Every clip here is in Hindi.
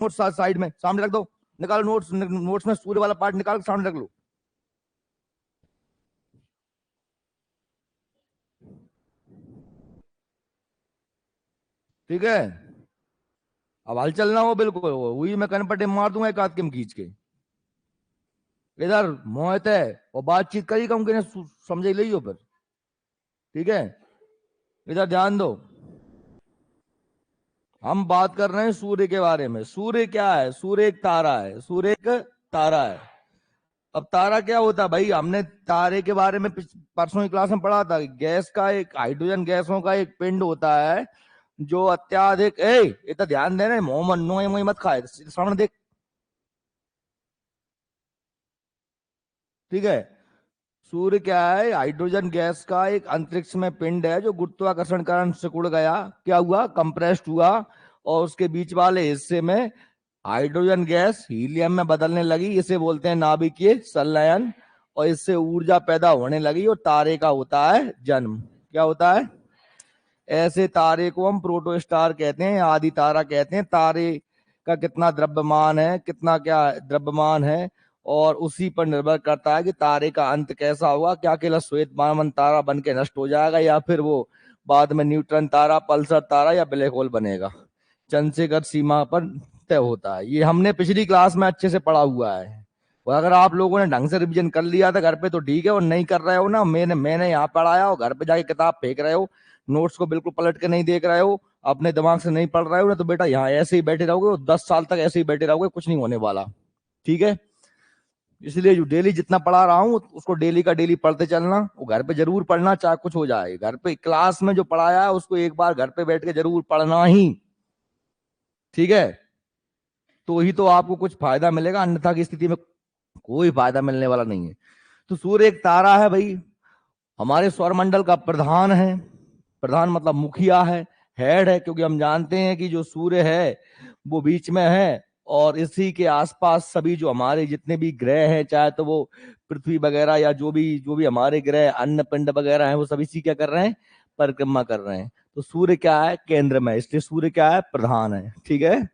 नोट्स साइड में सामने रख दो, निकालो नोट्स, नोट्स में सूर्य वाला पार्ट निकाल के सामने रख लो। ठीक है, अब हल चलना हो बिल्कुल हुई, मैं कनपटे मार दूंगा एक हाथ के खींच के। इधर मोहित है और बातचीत करी कम के समझे लियो फिर। ठीक है, इधर ध्यान दो, हम बात कर रहे हैं सूर्य के बारे में। सूर्य क्या है? सूर्य एक तारा है, सूर्य एक तारा है। अब तारा क्या होता है भाई? हमने तारे के बारे में परसों की क्लास में पढ़ा था। गैस का एक, हाइड्रोजन गैसों का एक पिंड होता है जो अत्याधिक, इतना ध्यान देना, मोहम्मद नो मत खाए, सामने देख। ठीक है, सूर्य क्या है? हाइड्रोजन गैस का एक अंतरिक्ष में पिंड है जो गुरुत्वाकर्षण के कारण सिकुड़ गया, क्या हुआ, कंप्रेस्ड हुआ, और उसके बीच वाले हिस्से में हाइड्रोजन गैस हीलियम में बदलने लगी। इसे बोलते हैं नाभिकीय संलयन, और इससे ऊर्जा पैदा होने लगी और तारे का होता है जन्म। क्या होता है? ऐसे तारे को हम प्रोटोस्टार कहते हैं, आदि तारा कहते हैं। तारे का कितना द्रव्यमान है, कितना क्या द्रव्यमान है, और उसी पर निर्भर करता है कि तारे का अंत कैसा होगा। क्या केवल श्वेत वामन तारा बन के नष्ट हो जाएगा, या फिर वो बाद में न्यूट्रॉन तारा, पल्सर तारा, या ब्लैक होल बनेगा। चंद्रशेखर सीमा पर तय होता है। ये हमने पिछली क्लास में अच्छे से पढ़ा हुआ है, और अगर आप लोगों ने ढंग से रिवीजन कर लिया था घर पे तो ठीक है, और नहीं कर रहे हो ना, मैंने यहाँ पढ़ाया और घर पे जाके किताब फेंक रहे हो, नोट्स को बिल्कुल पलट के नहीं देख रहे हो, अपने दिमाग से नहीं पढ़ रहे हो ना, तो बेटा यहाँ ऐसे ही बैठे रहोगे और 10 साल तक ऐसे ही बैठे रहोगे, कुछ नहीं होने वाला। ठीक है, इसलिए जो डेली जितना पढ़ा रहा हूँ उसको डेली का डेली पढ़ते चलना। वो घर पे जरूर पढ़ना, चाहे कुछ हो जाए। घर पे क्लास में जो पढ़ाया है उसको एक बार घर पे बैठ के जरूर पढ़ना ही। ठीक है, तो ही तो आपको कुछ फायदा मिलेगा, अन्यथा की स्थिति में कोई फायदा मिलने वाला नहीं है। तो सूर्य एक तारा है भाई, हमारे सौरमंडल का प्रधान है। प्रधान मतलब मुखिया है, हेड है, क्योंकि हम जानते हैं कि जो सूर्य है वो बीच में है, और इसी के आसपास सभी जो हमारे जितने भी ग्रह हैं, चाहे तो वो पृथ्वी वगैरह या जो भी हमारे ग्रह अन्न पिंड वगैरह हैं, वो सभी इसी क्या कर रहे हैं, परिक्रमा कर रहे हैं। तो सूर्य क्या है? केंद्र में, इसलिए सूर्य क्या है? प्रधान है। ठीक है,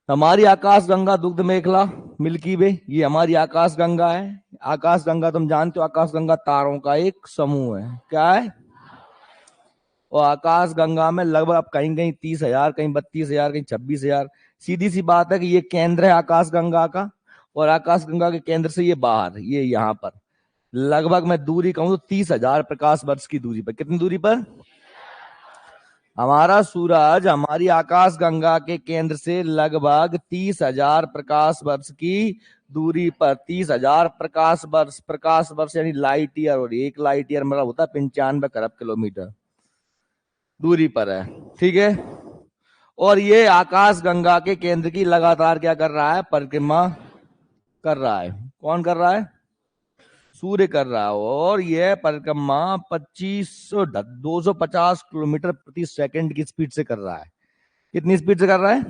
हमारी आकाश गंगा दुग्ध मेखला मिल्की वे, ये हमारी आकाश गंगा है। आकाश गंगा तुम जानते हो, आकाश गंगा तारों का एक समूह है। क्या है? और आकाश गंगा में लगभग कहीं कहीं 30,000, कहीं 32,000, कहीं 26,000। सीधी सी बात है कि ये केंद्र है आकाश गंगा का, और आकाश गंगा के केंद्र से ये बाहर, ये यहाँ पर लगभग मैं दूरी कहूं तो 30,000 प्रकाश वर्ष की दूरी पर। कितनी दूरी पर? हमारा सूरज हमारी आकाश गंगा के केंद्र से लगभग 30,000 प्रकाश वर्ष की दूरी पर। 30,000 प्रकाश वर्ष, प्रकाश वर्ष यानी लाइट ईयर, और एक लाइट ईयर मतलब होता है 95 खरब किलोमीटर दूरी पर है। ठीक है, और ये आकाश गंगा के केंद्र की लगातार क्या कर रहा है? परिक्रमा कर रहा है। कौन कर रहा है? सूर्य कर रहा है, और यह परिक्रमा 250 किलोमीटर प्रति सेकंड की स्पीड से कर रहा है। कितनी स्पीड से कर रहा है?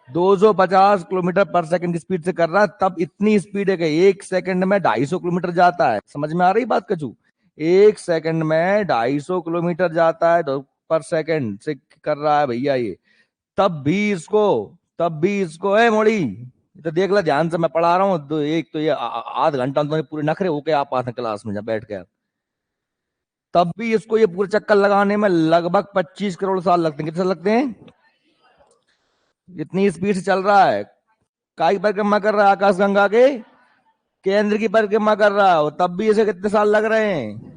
250 किलोमीटर पर सेकंड की स्पीड से कर रहा है। तब इतनी स्पीड है कि एक सेकंड में 250 किलोमीटर जाता है। समझ में आ रही बात कचू? एक सेकंड में 250 किलोमीटर जाता है पर सेकंड से कर रहा है भैया ये। तब भी इसको है मोड़ी, तो देख ला ध्यान से, मैं पढ़ा रहा हूँ तो एक तो ये आध घंटा तो पूरे नखरे होके आप आते क्लास में जब बैठ के, तब भी इसको ये पूरे चक्कर लगाने में लगभग 25 करोड़ साल लगते हैं। कितने साल लगते हैं? इतनी स्पीड से चल रहा है। काय परिक्रमा कर रहा है? आकाश गंगा के केंद्र की परिक्रमा कर रहा है, तब भी इसे कितने साल लग रहे हैं?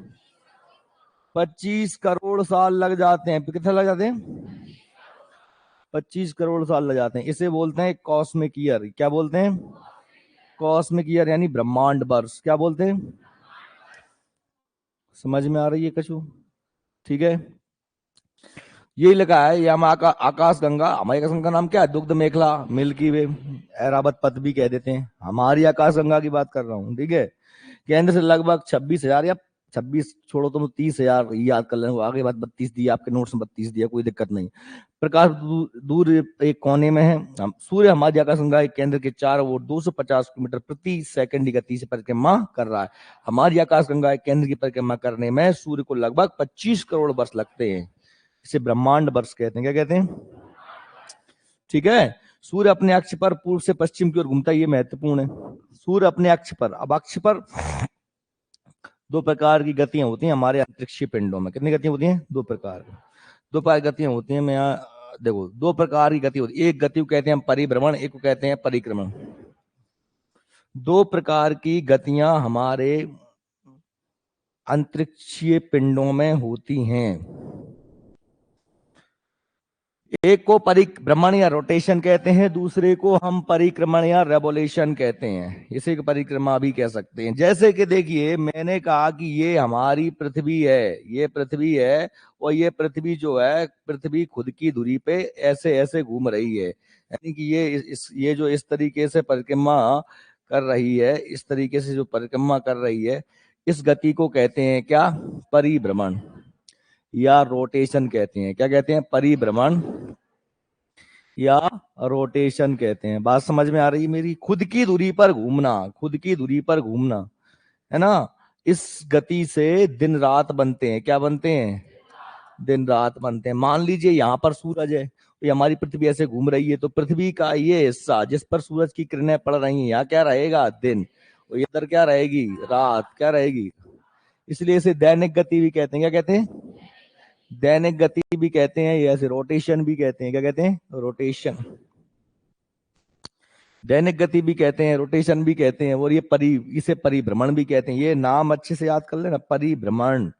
25 करोड़ साल लग जाते हैं। कितने लग जाते हैं? 25 करोड़ साल लग जाते हैं। इसे बोलते हैं कॉस्मिक ईयर। क्या बोलते हैं? कॉस्मिक ईयर यानी ब्रह्मांड वर्ष। क्या बोलते हैं? समझ में आ रही है कछु? ठीक है, यही लिखा है। ये हम आकाश गंगा, हमारी आकाश गंगा का नाम क्या है? दुग्ध मेखला, मिल्की वे, ऐरावत पथ भी कह देते हैं। हमारी आकाश गंगा की बात कर रहा हूँ। ठीक है, केंद्र से लगभग 26,000 या 26 छोड़ो तुम, 30,000 याद कर लेना। आगे बात 32 दी आपके नोट्स में, 32 दिया, कोई दिक्कत नहीं। प्रकाश दूर एक कोने में है। सूर्य हमारी आकाश गंगा के केंद्र के चारों ओर 250 किलोमीटर प्रति सेकंड की गति से परिक्रमा कर रहा है। हमारी आकाश गंगा के केंद्र की परिक्रमा करने में सूर्य को लगभग 25 करोड़ वर्ष लगते हैं। इसे ब्रह्मांड वर्ष कहते हैं। क्या कहते हैं? ठीक है। सूर्य अपने अक्ष पर पूर्व से पश्चिम की ओर घूमता है, ये महत्वपूर्ण है। सूर्य अपने अक्ष पर, अब अक्ष पर दो प्रकार की गतियां होती हैं हमारे अंतरिक्षीय पिंडों में। कितनी गतियां होती हैं? दो प्रकार। दो प्रकार की गतियां होती हैं। मैं यहाँ देखो, दो प्रकार की गति होती है। एक गति को कहते हैं परिभ्रमण, एक को कहते हैं परिक्रमण। दो प्रकार की गतियां हमारे अंतरिक्षीय पिंडों में होती हैं। एक को परिभ्रमण या रोटेशन कहते हैं, दूसरे को हम परिक्रमण या रेवोल्यूशन कहते हैं। इसे परिक्रमा भी कह सकते हैं। जैसे कि देखिए, मैंने कहा कि ये हमारी पृथ्वी है, ये पृथ्वी है, और ये पृथ्वी जो है, पृथ्वी खुद की धुरी पे ऐसे ऐसे घूम रही है। यानी कि ये जो इस तरीके से परिक्रमा कर रही है, इस तरीके से जो परिक्रमा कर रही है, इस गति को कहते हैं क्या? परिभ्रमण या रोटेशन कहते हैं। क्या कहते हैं? परिभ्रमण या रोटेशन कहते हैं। बात समझ में आ रही है मेरी? खुद की दूरी पर घूमना, खुद की दूरी पर घूमना, है ना। इस गति से दिन रात बनते हैं। क्या बनते हैं? दिन रात बनते हैं। मान लीजिए यहाँ पर सूरज है, ये हमारी पृथ्वी ऐसे घूम रही है, तो पृथ्वी का ये हिस्सा जिस पर सूरज की किरणें पड़ रही हैं, यहाँ क्या रहेगा? दिन। और इधर क्या रहेगी? रात। क्या रहेगी? इसलिए इसे दैनिक गति भी कहते हैं। क्या कहते हैं? दैनिक गति भी कहते हैं, या रोटेशन भी कहते हैं। क्या कहते हैं? रोटेशन। दैनिक गति भी कहते हैं, रोटेशन भी कहते हैं, और इसे परिभ्रमण भी कहते हैं। ये नाम अच्छे से याद कर लेना, परिभ्रमण,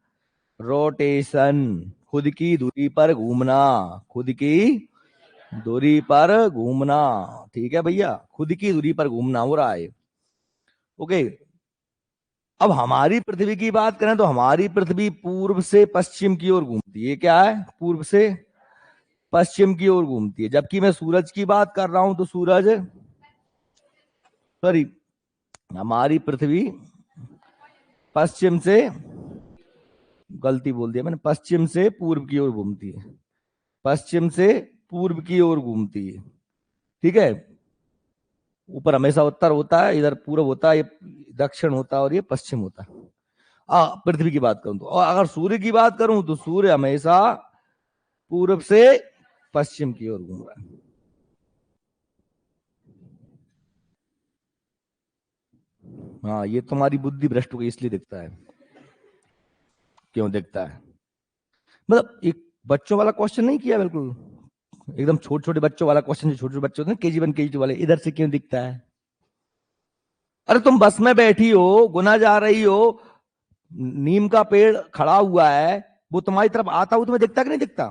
रोटेशन। खुद की दूरी पर घूमना, खुद की दूरी पर घूमना। ठीक है भैया, खुद की दूरी पर घूमना हो रहा है। ओके। अब हमारी पृथ्वी की बात करें तो हमारी पृथ्वी पूर्व से पश्चिम की ओर घूमती है। क्या है? पूर्व से पश्चिम की ओर घूमती है। जबकि मैं सूरज की बात कर रहा हूं तो सूरज, सॉरी, हमारी पृथ्वी पश्चिम से, गलती बोल दिया मैंने, पश्चिम से पूर्व की ओर घूमती है। पश्चिम से पूर्व की ओर घूमती है। ठीक है। ऊपर हमेशा उत्तर होता है, इधर पूर्व होता है, ये दक्षिण होता है, और ये पश्चिम होता है। पृथ्वी की बात करूं तो, और अगर सूर्य की बात करूं तो सूर्य हमेशा पूर्व से पश्चिम की ओर घूम रहा है। हाँ, ये तुम्हारी बुद्धि भ्रष्ट हो गई इसलिए दिखता है। क्यों दिखता है? मतलब एक बच्चों वाला क्वेश्चन नहीं किया, बिल्कुल एकदम छोटे छोटे बच्चों वाला क्वेश्चन, जो छोटे छोटे बच्चे होते हैं KG1 KG2 वाले, इधर से क्यों दिखता है? अरे तुम बस में बैठी हो, गुना जा रही हो, नीम का पेड़ खड़ा हुआ है, वो तुम्हारी तरफ आता हुआ तुम्हें दिखता कि नहीं दिखता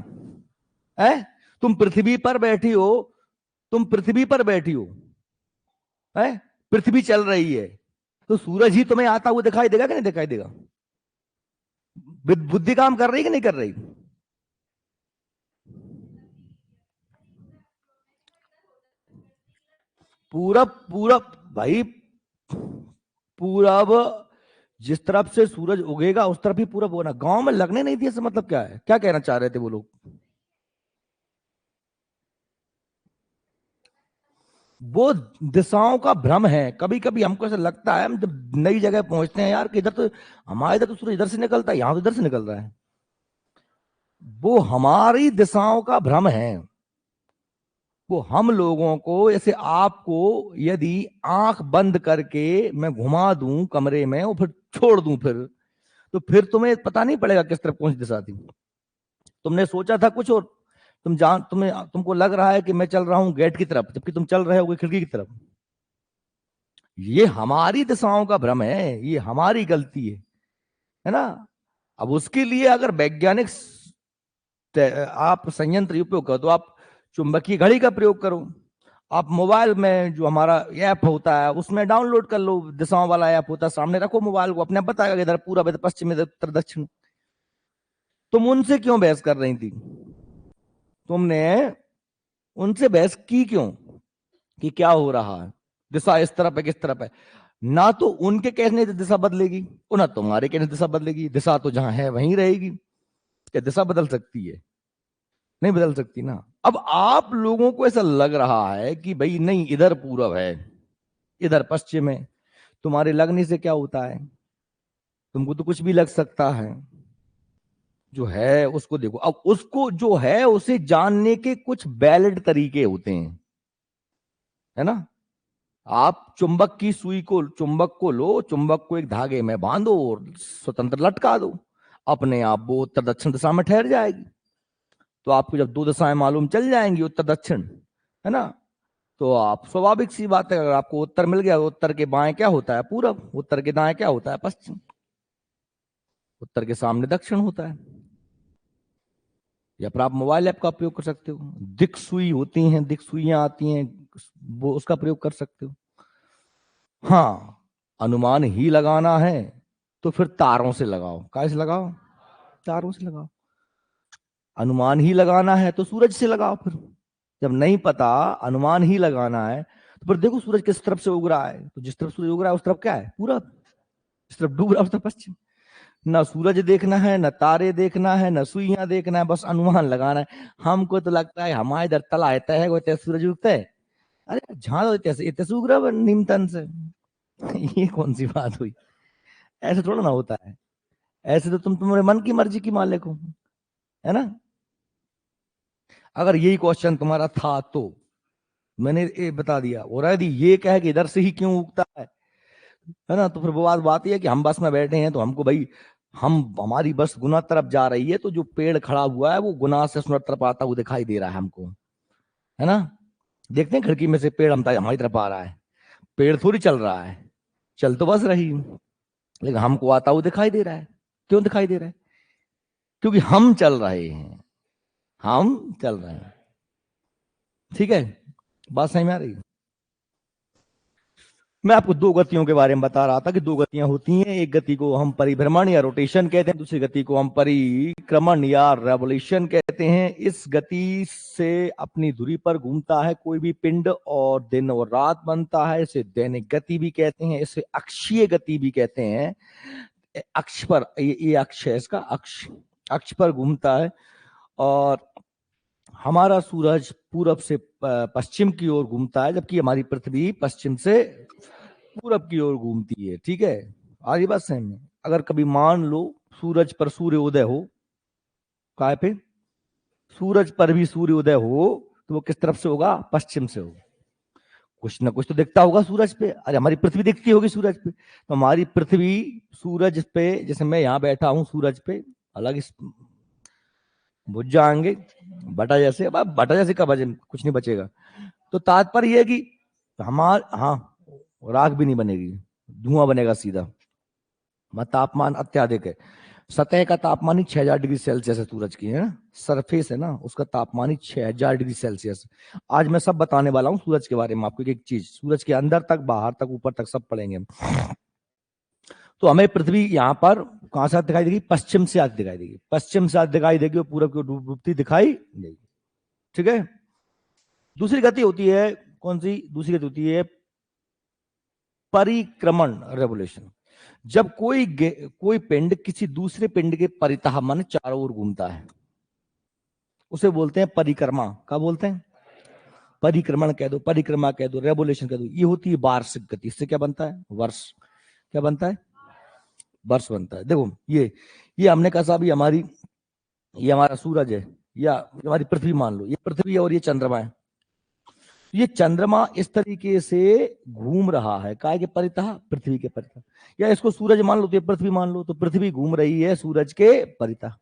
है? तुम पृथ्वी पर बैठी हो, तुम पृथ्वी पर बैठी हो, है, पृथ्वी चल रही है, तो सूरज ही तुम्हें आता हुआ दिखाई देगा कि नहीं दिखाई देगा? बुद्धि काम कर रही कि नहीं कर रही? पूरब, पूरब भाई, पूरब, जिस तरफ से सूरज उगेगा उस तरफ ही पूरब होना। गांव में लगने नहीं दिए, इसका मतलब क्या है? क्या कहना चाह रहे थे वो लोग? वो दिशाओं का भ्रम है। कभी कभी हमको ऐसा लगता है, हम जब नई जगह पहुंचते हैं यार, कि इधर तो, हमारे इधर तो सूरज इधर से निकलता है, यहां तो इधर से निकल रहा है। वो हमारी दिशाओं का भ्रम है। वो हम लोगों को, जैसे आपको यदि आंख बंद करके मैं घुमा दूं कमरे में और फिर छोड़ दूं, फिर तो फिर तुम्हें पता नहीं पड़ेगा किस तरफ कौन सी दिशा थी। तुमने सोचा था कुछ और, तुमको लग रहा है कि मैं चल रहा हूं गेट की तरफ, जबकि तुम चल रहे हो खिड़की की तरफ। ये हमारी दिशाओं का भ्रम है, ये हमारी गलती है ना। अब उसके लिए अगर वैज्ञानिक आप संयंत्र उपयोग करो, तो आप चुंबकीय घड़ी का प्रयोग करो। आप मोबाइल में जो हमारा ऐप होता है उसमें डाउनलोड कर लो, दिशाओं वाला ऐप होता है, सामने रखो मोबाइल को, अपने आप बताएगा कि इधर पूरब, इधर पश्चिम, इधर उत्तर, दक्षिण। तुम उनसे क्यों बहस कर रही थी? तुमने उनसे बहस की क्यों कि क्या हो रहा है, दिशा इस तरफ है किस तरफ है? ना तो उनके कहने से दिशा बदलेगी और ना तुम्हारे कहने से दिशा बदलेगी। दिशा तो जहां है वहीं रहेगी। क्या दिशा बदल सकती है? नहीं बदल सकती ना। अब आप लोगों को ऐसा लग रहा है कि भाई नहीं, इधर पूरब है, इधर पश्चिम है। तुम्हारे लगने से क्या होता है? तुमको तो कुछ भी लग सकता है। जो है उसको देखो। अब उसको जो है उसे जानने के कुछ वैलिड तरीके होते हैं, है ना। आप चुंबक की सुई को, चुंबक को लो, चुंबक को एक धागे में बांधो और स्वतंत्र लटका दो, अपने आप वो उत्तर दक्षिण दिशा में ठहर जाएगी। तो आपको जब दो दिशाएं मालूम चल जाएंगी, उत्तर दक्षिण, है ना, तो आप स्वाभाविक सी बात है, अगर आपको उत्तर मिल गया, उत्तर के बाएं क्या होता है? पूरब। उत्तर के दाएं क्या होता है? पश्चिम। उत्तर के सामने दक्षिण होता है। या फिर आप मोबाइल ऐप का उपयोग कर सकते हो, दिक सुई होती हैं, दिक सुइयां आती हैं, वो उसका प्रयोग कर सकते हो। हाँ, अनुमान ही लगाना है तो फिर तारों से लगाओ। कैसे लगाओ? तारों से लगाओ। अनुमान ही लगाना है तो सूरज से लगाओ। फिर जब नहीं पता, अनुमान ही लगाना है, तो फिर देखो सूरज किस तरफ से उग रहा है, तो जिस तरफ सूरज उग रहा है उस तरफ क्या है? पूरब। जिस तरफ डूब रहा है उस तरफ पश्चिम। ना सूरज देखना है, ना तारे देखना है, ना सुइयां देखना है, बस अनुमान लगाना है। हमको तो लगता है हमारे इधर तला है, तय है, वो तय सूरज उगता है। अरे झाड़ तैसे उग रहा है नीमतन से। ये कौन सी बात हुई? ऐसे थोड़ा ना होता है। ऐसे तो तुम तुम्हारे मन की मर्जी की मालिक हो, है ना। अगर यही क्वेश्चन तुम्हारा था तो मैंने ये बता दिया, और यदि ये कहे कि इधर से ही क्यों उगता है ना, तो फिर वो बात ये है कि हम बस में बैठे हैं तो हमको भाई, हम हमारी बस गुना तरफ जा रही है, तो जो पेड़ खड़ा हुआ है वो गुना से सुनर तरफ आता हुआ दिखाई दे रहा है हमको, है ना। देखते हैं खिड़की में से पेड़ हम हमारी तरफ आ रहा है, पेड़ थोड़ी चल रहा है, चल तो बस रही हूँ, लेकिन हमको आता हुआ दिखाई दे रहा है। क्यों दिखाई दे रहा है? क्योंकि हम चल रहे हैं, हम चल रहे हैं। ठीक है, बात समझ में आ रही है? मैं आपको दो गतियों के बारे में बता रहा था कि दो गतियां होती हैं। एक गति को हम परिभ्रमण या रोटेशन कहते हैं, दूसरी गति को हम परिक्रमण या रेवोल्यूशन कहते हैं। इस गति से अपनी धुरी पर घूमता है कोई भी पिंड और दिन और रात बनता है। इसे दैनिक गति भी कहते हैं, इसे अक्षीय गति भी कहते हैं। अक्ष पर, ये अक्ष है इसका, अक्ष, अक्ष पर घूमता है। और हमारा सूरज पूरब से पश्चिम की ओर घूमता है, जबकि हमारी पृथ्वी पश्चिम से पूरब की ओर घूमती है। ठीक है, आगे बात समझ में। अगर कभी मान लो सूरज पर सूर्य उदय हो, काय पे? सूरज पर भी सूर्य उदय हो, तो वो किस तरफ से होगा? पश्चिम से होगा। कुछ ना कुछ तो दिखता होगा सूरज पे। अरे हमारी पृथ्वी दिखती होगी सूरज पे, तो हमारी पृथ्वी सूरज पे, जैसे मैं यहाँ बैठा हूं सूरज पे, अलग इस बुझ जाएंगे बटा जैसे। अब बटा जैसे का वजन कुछ नहीं बचेगा। तो तात्पर्य है कि हाँ, राख भी नहीं बनेगी, धुआं बनेगा सीधा। तापमान अत्याधिक है, सतह का तापमान ही 6000 डिग्री सेल्सियस है सूरज की, है ना। सरफेस है ना उसका तापमान ही 6000 डिग्री सेल्सियस। आज मैं सब बताने वाला हूँ सूरज के बारे में आपको, एक चीज, सूरज के अंदर तक, बाहर तक, ऊपर तक सब पढ़ेंगे हम। तो हमें पृथ्वी यहाँ पर कहां से दिखाई देगी? पश्चिम से आज दिखाई देगी, पश्चिम से आज दिखाई देगी, और पूरब की डूबती दिखाई देगी। ठीक है। दूसरी गति होती है, कौन सी दूसरी गति होती है? परिक्रमण, रेवोल्यूशन। जब कोई पिंड किसी दूसरे पिंड के परितः, माने चारों ओर घूमता है, उसे बोलते हैं परिक्रमा। क्या बोलते हैं? परिक्रमण कह दो, परिक्रमा कह दो, रेवोल्यूशन कह दो। ये होती है वार्षिक गति। इससे क्या बनता है? वर्ष। क्या बनता है? वर्ष बनता है। देखो ये हमने कहा साहब, ये हमारा सूरज है, या हमारी पृथ्वी मान लो, ये पृथ्वी है और ये चंद्रमा है। ये चंद्रमा इस तरीके से घूम रहा है, काय के परितः? पृथ्वी के परितः। या इसको सूरज मान लो तो ये पृथ्वी मान लो, तो पृथ्वी घूम रही है सूरज के परितः।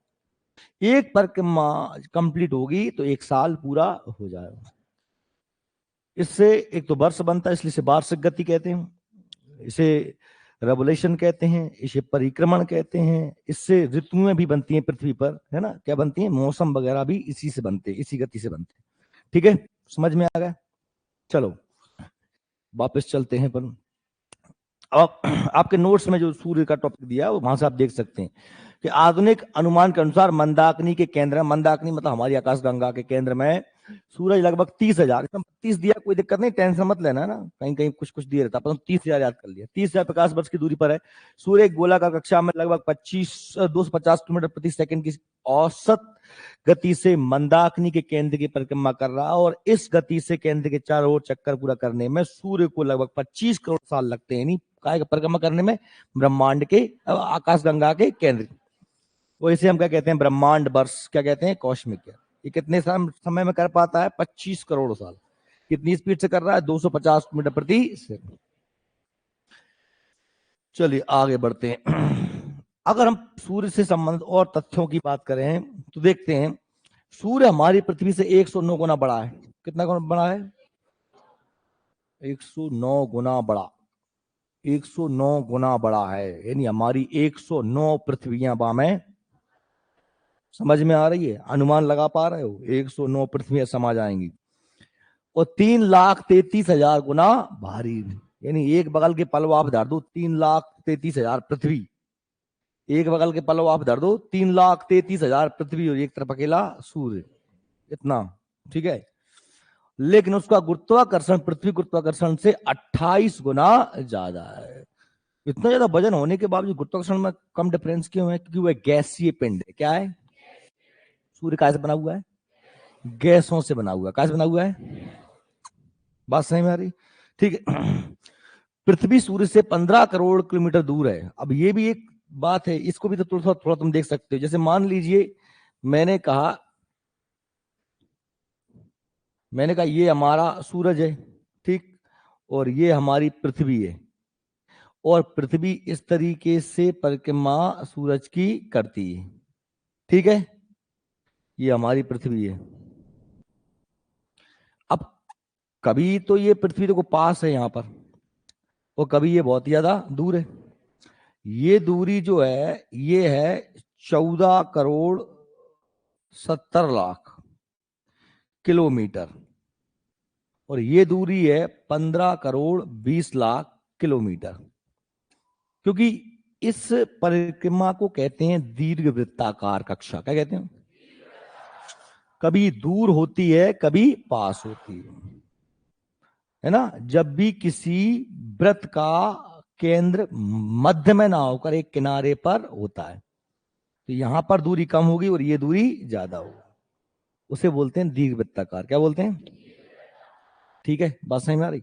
एक परिक्रमा कंप्लीट होगी तो एक साल पूरा हो जाएगा। इससे एक तो वर्ष बनता है, इसलिए इसे वार्षिक गति कहते हैं, इसे रेवोल्यूशन कहते हैं, इसे परिक्रमण कहते हैं। इससे ऋतुएं भी बनती हैं पृथ्वी पर, है ना। क्या बनती हैं? मौसम वगैरह भी इसी से बनते हैं, इसी गति से बनते हैं। ठीक है, समझ में आ गया? चलो वापस चलते हैं। पर अब आपके नोट्स में जो सूर्य का टॉपिक दिया है, वो वहां से आप देख सकते हैं कि आधुनिक अनुमान के अनुसार मंदाकिनी के केंद्र, मंदाकिनी मतलब हमारी आकाशगंगा के केंद्र में सूरज लगभग 30,000, 30 दिया, कोई दिक्कत नहीं, टेंशन मत लेना, है ना। कहीं कहीं कुछ कुछ दिया रहता, पर 30,000 याद कर लिया। 30,000 प्रकाश वर्ष की दूरी पर है। सूर्य एक गोलाकार कक्षा में लगभग 250 किलोमीटर प्रति सेकंड की औसत गति से मंदाकिनी के केंद्र की परिक्रमा कर रहा है, और इस गति से केंद्र के चारों ओर चक्कर पूरा करने में सूर्य को लगभग 25 करोड़ साल लगते हैं। नहीं, काय परिक्रमा करने में? ब्रह्मांड के, आकाशगंगा के केंद्र। वो इसे हम क्या कहते हैं, ब्रह्मांड वर्ष, क्या कहते हैं, कॉस्मिक ईयर। ये कितने समय में कर पाता है, 25 करोड़ साल। कितनी स्पीड से कर रहा है, 250 मीटर प्रति सेकंड। चलिए आगे बढ़ते हैं। अगर हम सूर्य से संबंधित और तथ्यों की बात करें तो देखते हैं, सूर्य हमारी पृथ्वी से 109 गुना बड़ा है। कितना गुना बड़ा है, 109 गुना बड़ा। 109 गुना बड़ा है, यानी हमारी 109 पृथ्वियां बामें। समझ में आ रही है, अनुमान लगा पा रहे हो, 109 पृथ्वियां समा जाएंगी। और 3,33,000 गुना भारी, यानी एक बगल के पलव आप धर दो, 3,33,000 पृथ्वी। एक बगल के पलव आप धर दो, 3,33,000 पृथ्वी, और एक तरफ अकेला सूर्य, इतना। ठीक है, लेकिन उसका गुरुत्वाकर्षण पृथ्वी गुरुत्वाकर्षण से 28 गुना ज्यादा है। इतना ज्यादा वजन होने के बावजूद गुरुत्वाकर्षण में कम डिफरेंस क्यों है, क्योंकि वह गैसीय पिंड है। क्या है, सूर्य कैसे बना हुआ है, गैसों से बना हुआ है। कैसे बना हुआ है, बात सही में आ रही, ठीक है। पृथ्वी सूर्य से 15 करोड़ किलोमीटर दूर है। अब ये भी एक बात है, इसको भी तो थोड़ा थोड़ा तुम देख सकते हो। जैसे मान लीजिए मैंने कहा ये हमारा सूरज है, ठीक, और ये हमारी पृथ्वी है, और पृथ्वी इस तरीके से परिक्रमा सूरज की करती है, ठीक है। ये हमारी पृथ्वी है। अब कभी तो ये पृथ्वी देखो पास है यहां पर, और कभी ये बहुत ज्यादा दूर है। ये दूरी जो है ये है 14,70,00,000 किलोमीटर, और ये दूरी है 15,20,00,000 किलोमीटर। क्योंकि इस परिक्रमा को कहते हैं दीर्घवृत्ताकार कक्षा। क्या कहते हैं, कभी दूर होती है कभी पास होती है ना। जब भी किसी वृत्त का केंद्र मध्य में ना होकर एक किनारे पर होता है, तो यहां पर दूरी कम होगी और ये दूरी ज्यादा होगी, उसे बोलते हैं दीर्घवृत्ताकार। क्या बोलते हैं, ठीक है, बात समझ में आ रही।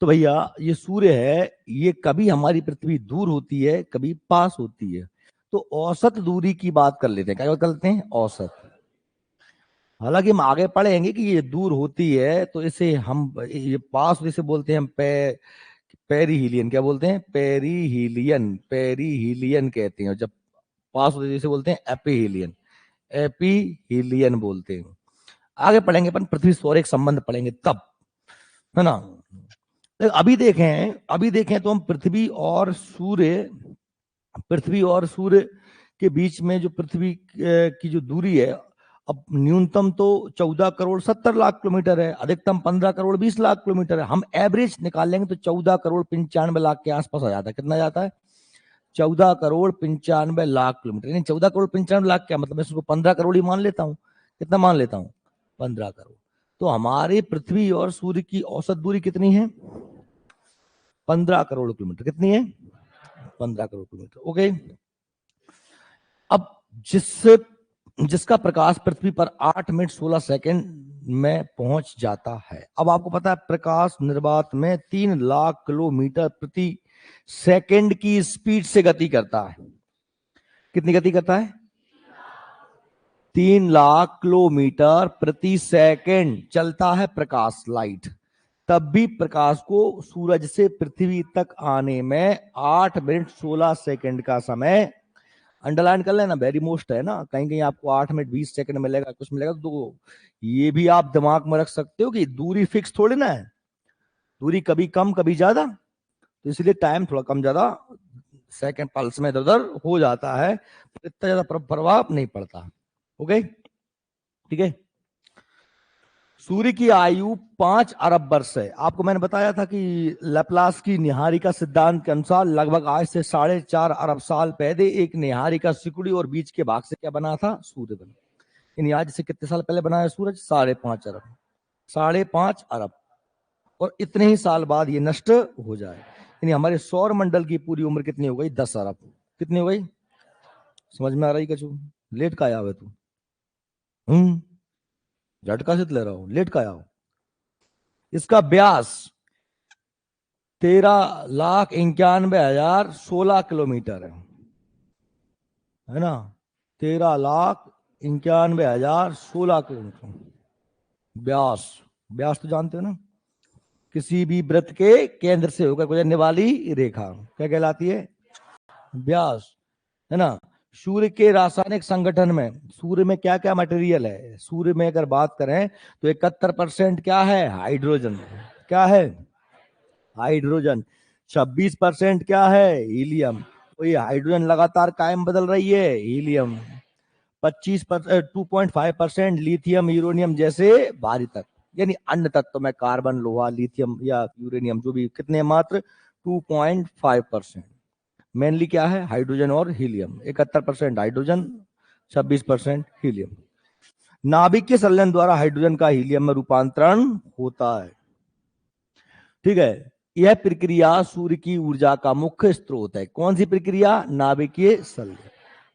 तो भैया ये सूर्य है, ये कभी हमारी पृथ्वी दूर होती है कभी पास होती है। तो औसत दूरी की बात कर लेते हैं। क्या बात करते हैं, औसत। हालांकि हम आगे पढ़ेंगे कि ये दूर होती है तो इसे हम, ये पास जिसे बोलते हैं हम पेरीहीलियन। क्या बोलते हैं, पेरीहीलियन, पेरीहीलियन कहते हैं। जब पास होते जिसे बोलते हैं एपीहीलियन, एपीहीलियन बोलते हैं। आगे पढ़ेंगे अपन पृथ्वी सौर एक संबंध पढ़ेंगे तब, है ना। अभी देखें तो हम पृथ्वी और सूर्य के बीच में जो पृथ्वी की जो दूरी है, अब न्यूनतम तो 14,70,00,000 किलोमीटर है, अधिकतम 15,20,00,000 किलोमीटर है। हम एवरेज निकाल लेंगे तो 14,95,00,000 के आसपास आ जाता है। कितना जाता है, 14,95,00,000 किलोमीटर। यानी 14,95,00,000 क्या मतलब, मैं इसको 15 करोड़ ही मान लेता हूँ। कितना मान लेता हूँ, 15 करोड़। तो हमारे पृथ्वी और सूर्य की औसत दूरी कितनी है, 15 करोड़ किलोमीटर। कितनी है, 15 करोड़ किलोमीटर। ओके। अब जिसका प्रकाश पृथ्वी पर 8 मिनट 16 सेकंड में पहुंच जाता है। अब आपको पता है प्रकाश निर्वात में 3 लाख किलोमीटर प्रति सेकंड की स्पीड से गति करता है। कितनी गति करता है, 3 लाख किलोमीटर प्रति सेकंड चलता है प्रकाश, लाइट। तब भी प्रकाश को सूरज से पृथ्वी तक आने में 8 मिनट 16 सेकंड का समय, अंडरलाइन कर लेना, वेरी मोस्ट है ना। कहीं कहीं आपको 8 मिनट 20 सेकंड मिलेगा, कुछ मिलेगा। तो ये भी आप दिमाग में रख सकते हो कि दूरी फिक्स थोड़ी ना है, दूरी कभी कम कभी ज्यादा, तो इसलिए टाइम थोड़ा कम ज्यादा सेकंड पल्स में इधर उधर हो जाता है, इतना ज्यादा प्रभाव नहीं पड़ता। ओके, ठीक है। सूर्य की आयु 5 अरब वर्ष है। आपको मैंने बताया था कि लैपलास की निहारिका सिद्धांत के अनुसार लगभग आज से 4.5 अरब साल पहले एक निहारिका सिकुड़ी और बीच के भाग से क्या बना था, सूर्य बना। यानी आज से कितने साल पहले बनाया सूरज, 5.5 अरब, 5.5 अरब। और इतने ही साल बाद ये नष्ट हो जाए। यानी हमारे सौर मंडल की पूरी उम्र कितनी हो गई, 10 अरब। कितनी हो गई, समझ में आ रही कचू, लेट का आया हुआ तू, झटका से ले रहा हूं, लेट का आया हूं। इसका व्यास 13,91,016 किलोमीटर है ना, 13,91,16 किलोमीटर। व्यास, व्यास तो जानते हो ना, किसी भी वृत्त के केंद्र से होकर गुजरने वाली रेखा क्या कहलाती है? व्यास, है ना। सूर्य के रासायनिक संगठन में, सूर्य में क्या क्या मटेरियल है? सूर्य में अगर बात करें तो 71% क्या है? हाइड्रोजन। क्या है? हाइड्रोजन। 26% क्या है? हीलियम। तो ये हाइड्रोजन लगातार कायम बदल रही है, हीलियम। 2.5% लिथियम यूरेनियम जैसे भारी तत्व, यानी अन्य तत्व में कार्बन, लोहा, लिथियम या यूरेनियम जो भी, कितने? मात्र 2.5%। मेनली क्या है? हाइड्रोजन और हीलियम। 71% hydrogen, 26% helium. नाभिक के संलयन द्वारा हाइड्रोजन का हीलियम में रूपांतरण होता है। ठीक है। यह प्रक्रिया सूर्य की ऊर्जा का मुख्य स्रोत है। कौन सी प्रक्रिया? नाभिकीय संलयन।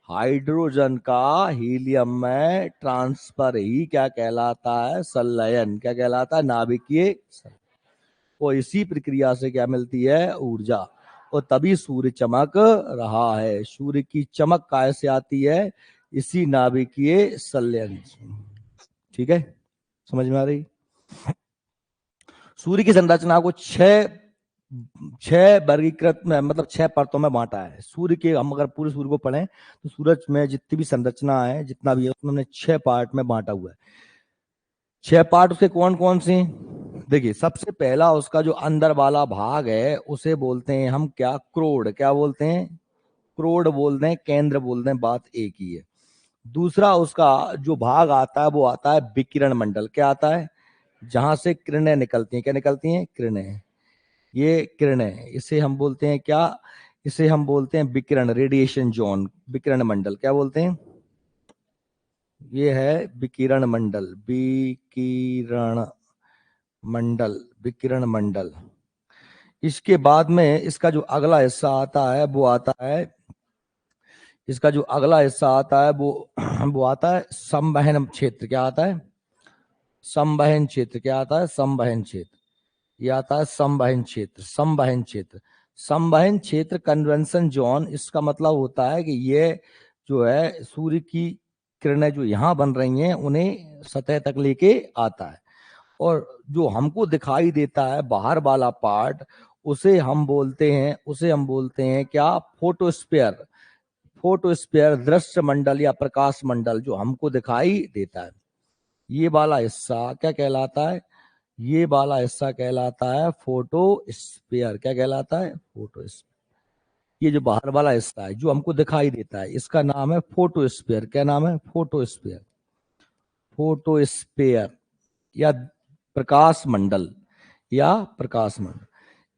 हाइड्रोजन का हीलियम में ट्रांसफर ही क्या कहलाता है? संलयन। क्या कहलाता है? नाभिकीय संलयन। और इसी प्रक्रिया से क्या मिलती है? ऊर्जा। और तभी सूर्य चमक रहा है। सूर्य की चमक कैसे आती है? इसी नाभिकीय संलयन से। ठीक है, समझ में आ रही? सूर्य की संरचना को छह छह वर्गीकृत में, मतलब 6 परतों में बांटा है। सूर्य के, हम अगर पूरे सूर्य को पढ़ें तो सूरज में जितनी भी संरचना है, जितना भी है, उसमें हमने 6 पार्ट में बांटा हुआ है। 6 पार्ट उसके कौन कौन से? देखिए, सबसे पहला उसका जो अंदर वाला भाग है उसे बोलते हैं हम क्या? क्रोड। क्या बोलते हैं? क्रोड बोलते हैं, केंद्र बोलते हैं, बात एक ही है। दूसरा उसका जो भाग आता है वो आता है विकिरण मंडल। क्या आता है? जहां से किरणें निकलती हैं। क्या निकलती हैं? किरणें। ये किरणें, इसे हम बोलते हैं क्या? इसे हम बोलते हैं विकिरण, रेडिएशन जोन, विकिरण मंडल। क्या बोलते हैं? ये है विकिरण मंडल, विकिरण मंडल, विकिरण मंडल। इसके बाद में इसका जो अगला हिस्सा आता है वो आता है, इसका जो अगला हिस्सा आता है वो आता है संवहन क्षेत्र। क्या आता है? संवहन क्षेत्र। क्या आता है? संवहन क्षेत्र। ये आता है संवहन क्षेत्र। संवहन क्षेत्र, संवहन क्षेत्र, कन्वेंशन जोन। इसका मतलब होता है कि ये जो है सूर्य की किरणें जो यहाँ बन रही हैं उन्हें सतह तक लेके आता है। और जो हमको दिखाई देता है बाहर वाला पार्ट, उसे हम बोलते हैं क्या? फोटोस्फीयर। फोटोस्फीयर, दृश्य मंडल या प्रकाश मंडल जो हमको दिखाई देता है। ये वाला हिस्सा क्या कहलाता है? ये वाला हिस्सा कहलाता है फोटोस्फीयर। क्या कहलाता है? फोटोस्फीयर। ये जो बाहर वाला हिस्सा है जो हमको दिखाई देता है, इसका नाम है फोटोस्फीयर। क्या नाम है? फोटोस्फीयर। फोटोस्फीयर या प्रकाश मंडल, या प्रकाश मंडल।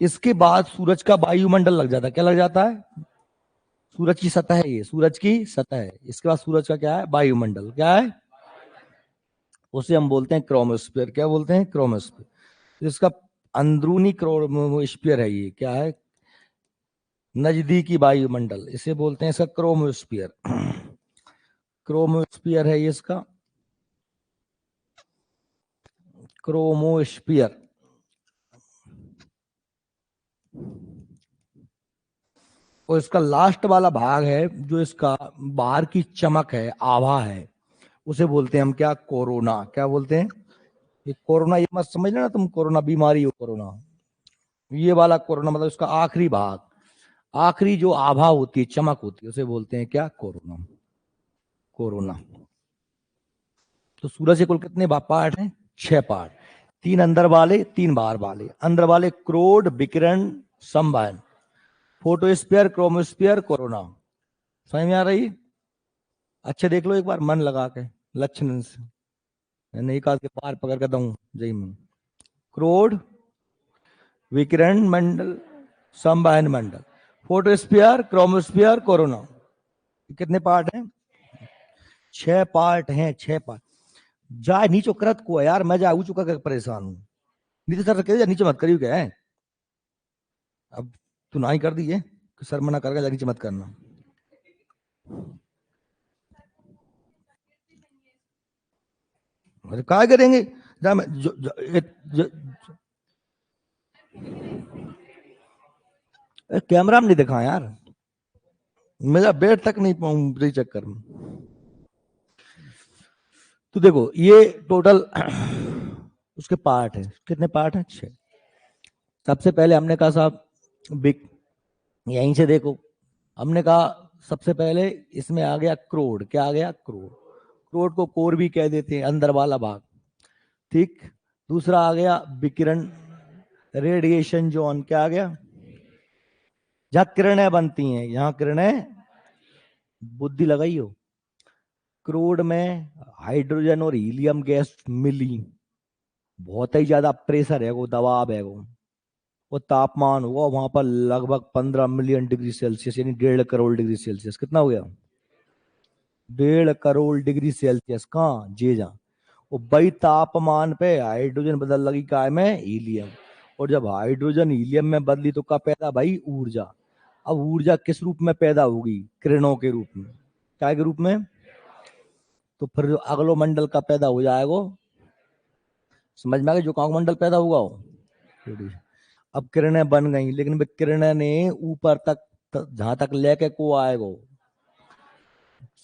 इसके बाद सूरज का वायुमंडल लग जाता है। क्या लग जाता है? सूरज की सतह है, ये सूरज की सतह है। इसके बाद सूरज का क्या है? वायुमंडल। क्या है? उसे हम बोलते हैं क्रोमोस्फीयर। क्या बोलते हैं? क्रोमोस्फीयर। इसका अंदरूनी क्रोमोस्फीयर है। ये क्या है? नजदीकी वायुमंडल, इसे बोलते हैं इसका क्रोमोस्फीयर। क्रोमोस्फीयर है ये इसका, क्रोमोस्फीयर। और इसका लास्ट वाला भाग है जो इसका बाहर की चमक है, आभा है, उसे बोलते हैं हम क्या? कोरोना। क्या बोलते हैं? ये कोरोना, ये मत समझ लेना तुम कोरोना बीमारी हो कोरोना। ये वाला कोरोना मतलब इसका आखिरी भाग, आखिरी जो आभा होती है, चमक होती है, उसे बोलते हैं क्या? कोरोना। कोरोना। तो सूरज के कुल कितने पार्ट हैं? 6 पार्ट। 3 अंदर वाले, 3 बाहर वाले। अंदर वाले क्रोड, विकिरण, संवहन, फोटोस्फीयर, क्रोमोस्फीयर, कोरोना। समझ में आ रही? अच्छा देख लो एक बार मन लगा के, लक्षण से, नहीं काट के पार पकड़ कर दूं जय में। क्रोड, विकिरण मंडल, संवहन मंडल, फोटोस्फीयर, क्रोमोस्फीयर, कोरोना। कितने पार्ट हैं? 6 पार्ट हैं, 6 पार्ट। जा नीचे करत को यार, मैं जा ऊंचू कर परेशान हूं। नीचे सर रखे, नीचे मत करियो क्या है? अब तू ना ही कर दी है कि सर मना करके जा नीचे मत करना। अरे क्या करेंगे? जा मैं कैमरा में नहीं दिखा यार, मेरा बेड तक नहीं पाऊं चक्कर में। तो देखो ये टोटल उसके पार्ट है, कितने पार्ट हैं? 6। सबसे पहले हमने कहा साहब बिग, यहीं से देखो, हमने कहा सबसे पहले इसमें आ गया क्रोड। क्या आ गया? क्रोड। क्रोड को कोर भी कह देते हैं, अंदर वाला भाग। ठीक। दूसरा आ गया विकिरण, रेडिएशन जोन। क्या आ गया? जहां किरणें बनती हैं, यहां किरणें, बुद्धि लगाई हो। क्रोड में हाइड्रोजन और हीलियम गैस मिली, बहुत ही ज्यादा प्रेशर है, वो दबाव है, वो तापमान हुआ वहां पर लगभग 15 मिलियन डिग्री सेल्सियस, यानी 1.5 करोड़ डिग्री सेल्सियस। कितना हो गया? 1.5 करोड़ डिग्री सेल्सियस। कहाँ? जे जा। वो वही तापमान पे हाइड्रोजन बदल लगी काय में? हीलियम। और जब हाइड्रोजन हीलियम में बदली तो क्या पैदा भाई? ऊर्जा। अब ऊर्जा किस रूप में पैदा होगी? किरणों के रूप में। क्या के रूप में? तो फिर जो अगलो मंडल का पैदा हो जाएगा, समझ में आ गया? जो कौन मंडल पैदा होगा वो। अब किरणें बन गई, लेकिन वे किरणें ने ऊपर तक, जहां तक लेके को आएगा,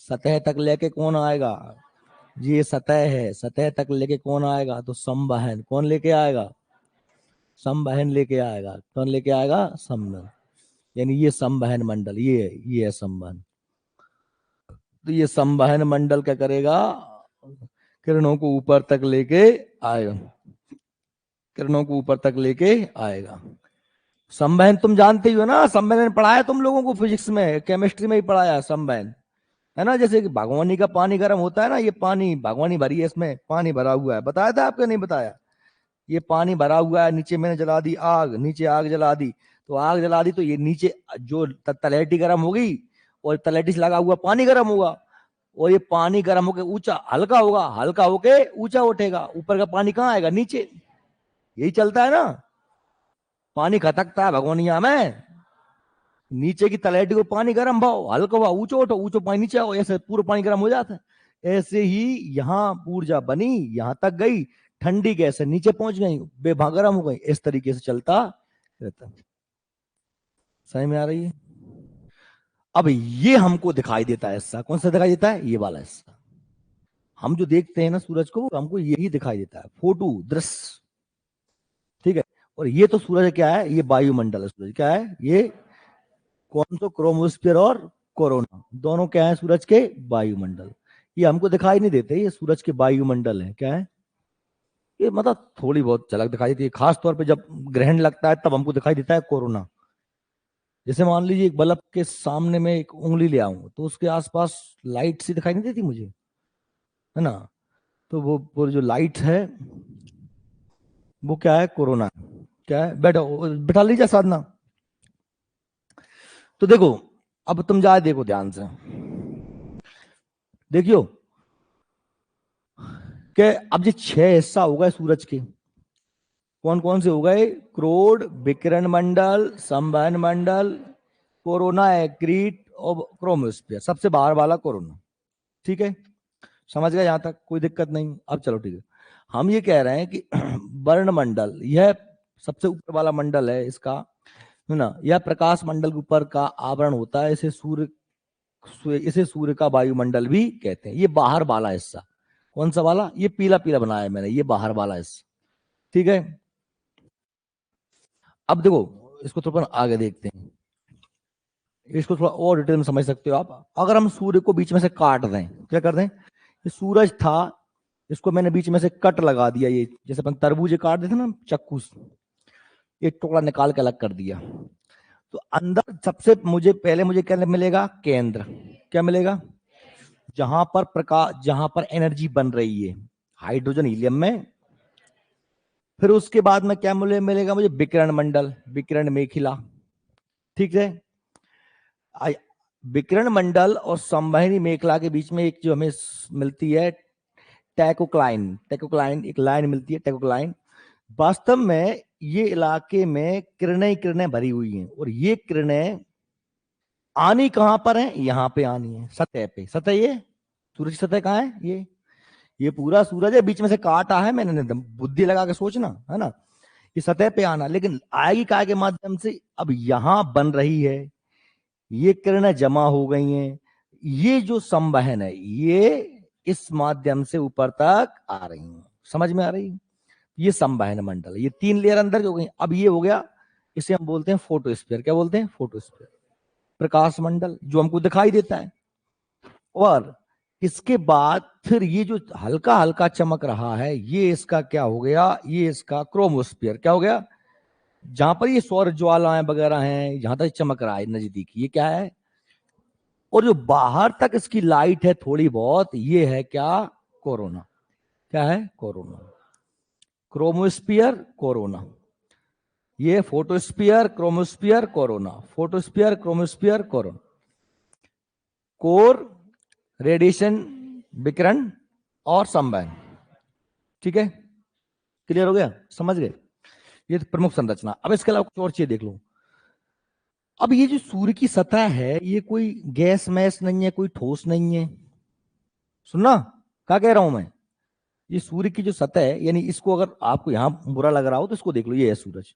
सतह तक लेके कौन आएगा? ये सतह है, सतह तक लेके कौन आएगा? तो संवहन। कौन लेके आएगा? संवहन लेके आएगा। कौन लेके आएगा? संवहन। यानी ये संवहन मंडल, ये है संवहन। तो ये संवहन मंडल क्या करेगा? किरणों को ऊपर तक लेके आएगा, किरणों को ऊपर तक लेके आएगा। संवहन तुम जानते ही हो ना, संवहन पढ़ाया तुम लोगों को, फिजिक्स में, केमिस्ट्री में ही पढ़ाया संवहन, है ना? जैसे कि भगवानी का पानी गर्म होता है ना, ये पानी भगवानी भरी है, इसमें पानी भरा हुआ है, बताया था आपको? नहीं बताया? ये पानी भरा हुआ है, नीचे मैंने जला दी आग, नीचे आग जला दी, तो आग जला दी तो ये नीचे जो तलहटी गर्म होगी, और तलहटी से लगा हुआ पानी गर्म होगा, और ये पानी गर्म होकर ऊंचा हल्का होगा, हल्का होके ऊंचा उठेगा, ऊपर का पानी कहाँ आएगा? नीचे। यही चलता है ना, पानी खटकता है भगोनिया में, नीचे की तलहटी को पानी गर्म भाव, हल्का हुआ ऊंचो उठो, ऊंचो पानी नीचे आओ, ऐसे पूरा पानी गर्म हो जाता है। ऐसे ही यहाँ ऊर्जा बनी, यहां तक गई, ठंडी गैस है नीचे पहुंच गई, बेभा गर्म हो गई, इस तरीके से चलता रहता। समझ में आ रही है? अब ये हमको दिखाई देता है हिस्सा, कौन सा दिखाई देता है? ये वाला हिस्सा। हम जो देखते हैं ना सूरज को, हमको यही दिखाई देता है, फोटो दृश्य। ठीक है। और ये तो सूरज क्या है? ये वायुमंडल है। सूरज क्या है? ये कौन? तो क्रोमोस्फीयर और कोरोना दोनों क्या है? सूरज के वायुमंडल। ये हमको दिखाई नहीं देते, ये सूरज के वायुमंडल है। क्या है ये? मतलब थोड़ी बहुत झलक दिखाई देती है, खास तौर पे जब ग्रहण लगता है तब हमको दिखाई देता है कोरोना। जैसे मान लीजिए एक बल्ब के सामने में एक उंगली ले आऊं, तो उसके आसपास लाइट सी दिखाई नहीं देती मुझे, है ना? तो वो जो लाइट है, वो क्या है? कोरोना। क्या है? बैठो, बिठा लीजिए साधना। तो देखो, अब तुम जाए देखो ध्यान से, देखियो कि अब ये 6 हिस्सा हो गए सूरज के, कौन कौन से हो गए? क्रोड, विकिरण मंडल, संवहन मंडल, कोरोना एक्रीट और क्रोमोस्फीयर, सबसे बाहर वाला कोरोना। ठीक है, समझ गए? यहां तक कोई दिक्कत नहीं? अब चलो ठीक है, हम ये कह रहे हैं कि वर्ण मंडल, यह सबसे ऊपर वाला मंडल है इसका, है ना? यह प्रकाश मंडल के ऊपर का आवरण होता है, इसे सूर्य का वायुमंडल भी कहते हैं। ये बाहर वाला हिस्सा, कौन सा वाला? ये पीला पीला बनाया है मैंने, ये बाहर वाला हिस्सा। ठीक है। अब देखो, इसको थोड़ा आगे देखते हैं, इसको थोड़ा और डिटेल में समझ सकते हो आप। अगर हम सूर्य को बीच में से काट दें, क्या कर दें? ये सूरज था, इसको मैंने बीच में से कट लगा दिया, ये जैसे अपन तरबूजे काट देते ना चाकू से, एक टुकड़ा निकाल के अलग कर दिया, तो अंदर सबसे मुझे क्या मिलेगा? केंद्र। क्या मिलेगा? जहां पर प्रकाश, जहां पर एनर्जी बन रही है हाइड्रोजन हीलियम में। फिर उसके बाद में क्या मिलेगा मुझे? विकिरण मंडल, विकिरण मेखिला। ठीक है। विकिरण मंडल और संवहनी मेखला के बीच में एक जो हमें मिलती है, टैकोक्लाइन, टैकोक्लाइन एक लाइन मिलती है, टैकोक्लाइन। वास्तव में ये इलाके में किरणें ही किरणें भरी हुई हैं, और ये किरणें आनी कहां पर है? यहां पे आनी है, सतह पे। सतह ये सूरज की सतह कहां है? ये पूरा सूरज है, बीच में से काटा है मैंने, बुद्धि लगा के सोचना, है ना? ये सतह पे आना, लेकिन आएगी काय के माध्यम से? अब यहां बन रही है, ये किरणें जमा हो गई हैं, ये जो संवहन है, ये इस माध्यम से ऊपर तक आ रही हैं। समझ में आ रही है? ये संवहन मंडल, ये 3 लेयर अंदर जो गई। अब ये हो गया, इसे हम बोलते हैं फोटोस्फीयर। क्या बोलते हैं? फोटोस्फीयर, प्रकाश मंडल जो हमको दिखाई देता है। और इसके बाद फिर ये जो हल्का हल्का चमक रहा है, ये इसका क्या हो गया? ये इसका क्रोमोस्फीयर। क्या हो गया? जहां पर ये सौर ज्वालाएं वगैरह हैं, जहां तक चमक रहा है नजदीक, ये क्या है? और जो बाहर तक इसकी लाइट है थोड़ी बहुत, ये है क्या? कोरोना। क्या है? कोरोना। Chromosphere, corona. ये photosphere, chromosphere, corona. Photosphere, chromosphere, corona. Core, radiation, विकिरण और संवहन। ठीक है, क्लियर हो गया? समझ गए? ये तो प्रमुख संरचना। अब इसके अलावा कुछ और चीज देख लो। अब ये जो सूर्य की सतह है, ये कोई गैस मैस नहीं है, कोई ठोस नहीं है। सुनना क्या कह रहा हूं मैं? ये सूर्य की जो सतह है, यानी इसको अगर आपको यहां बुरा लग रहा हो तो इसको देख लो, ये है सूरज।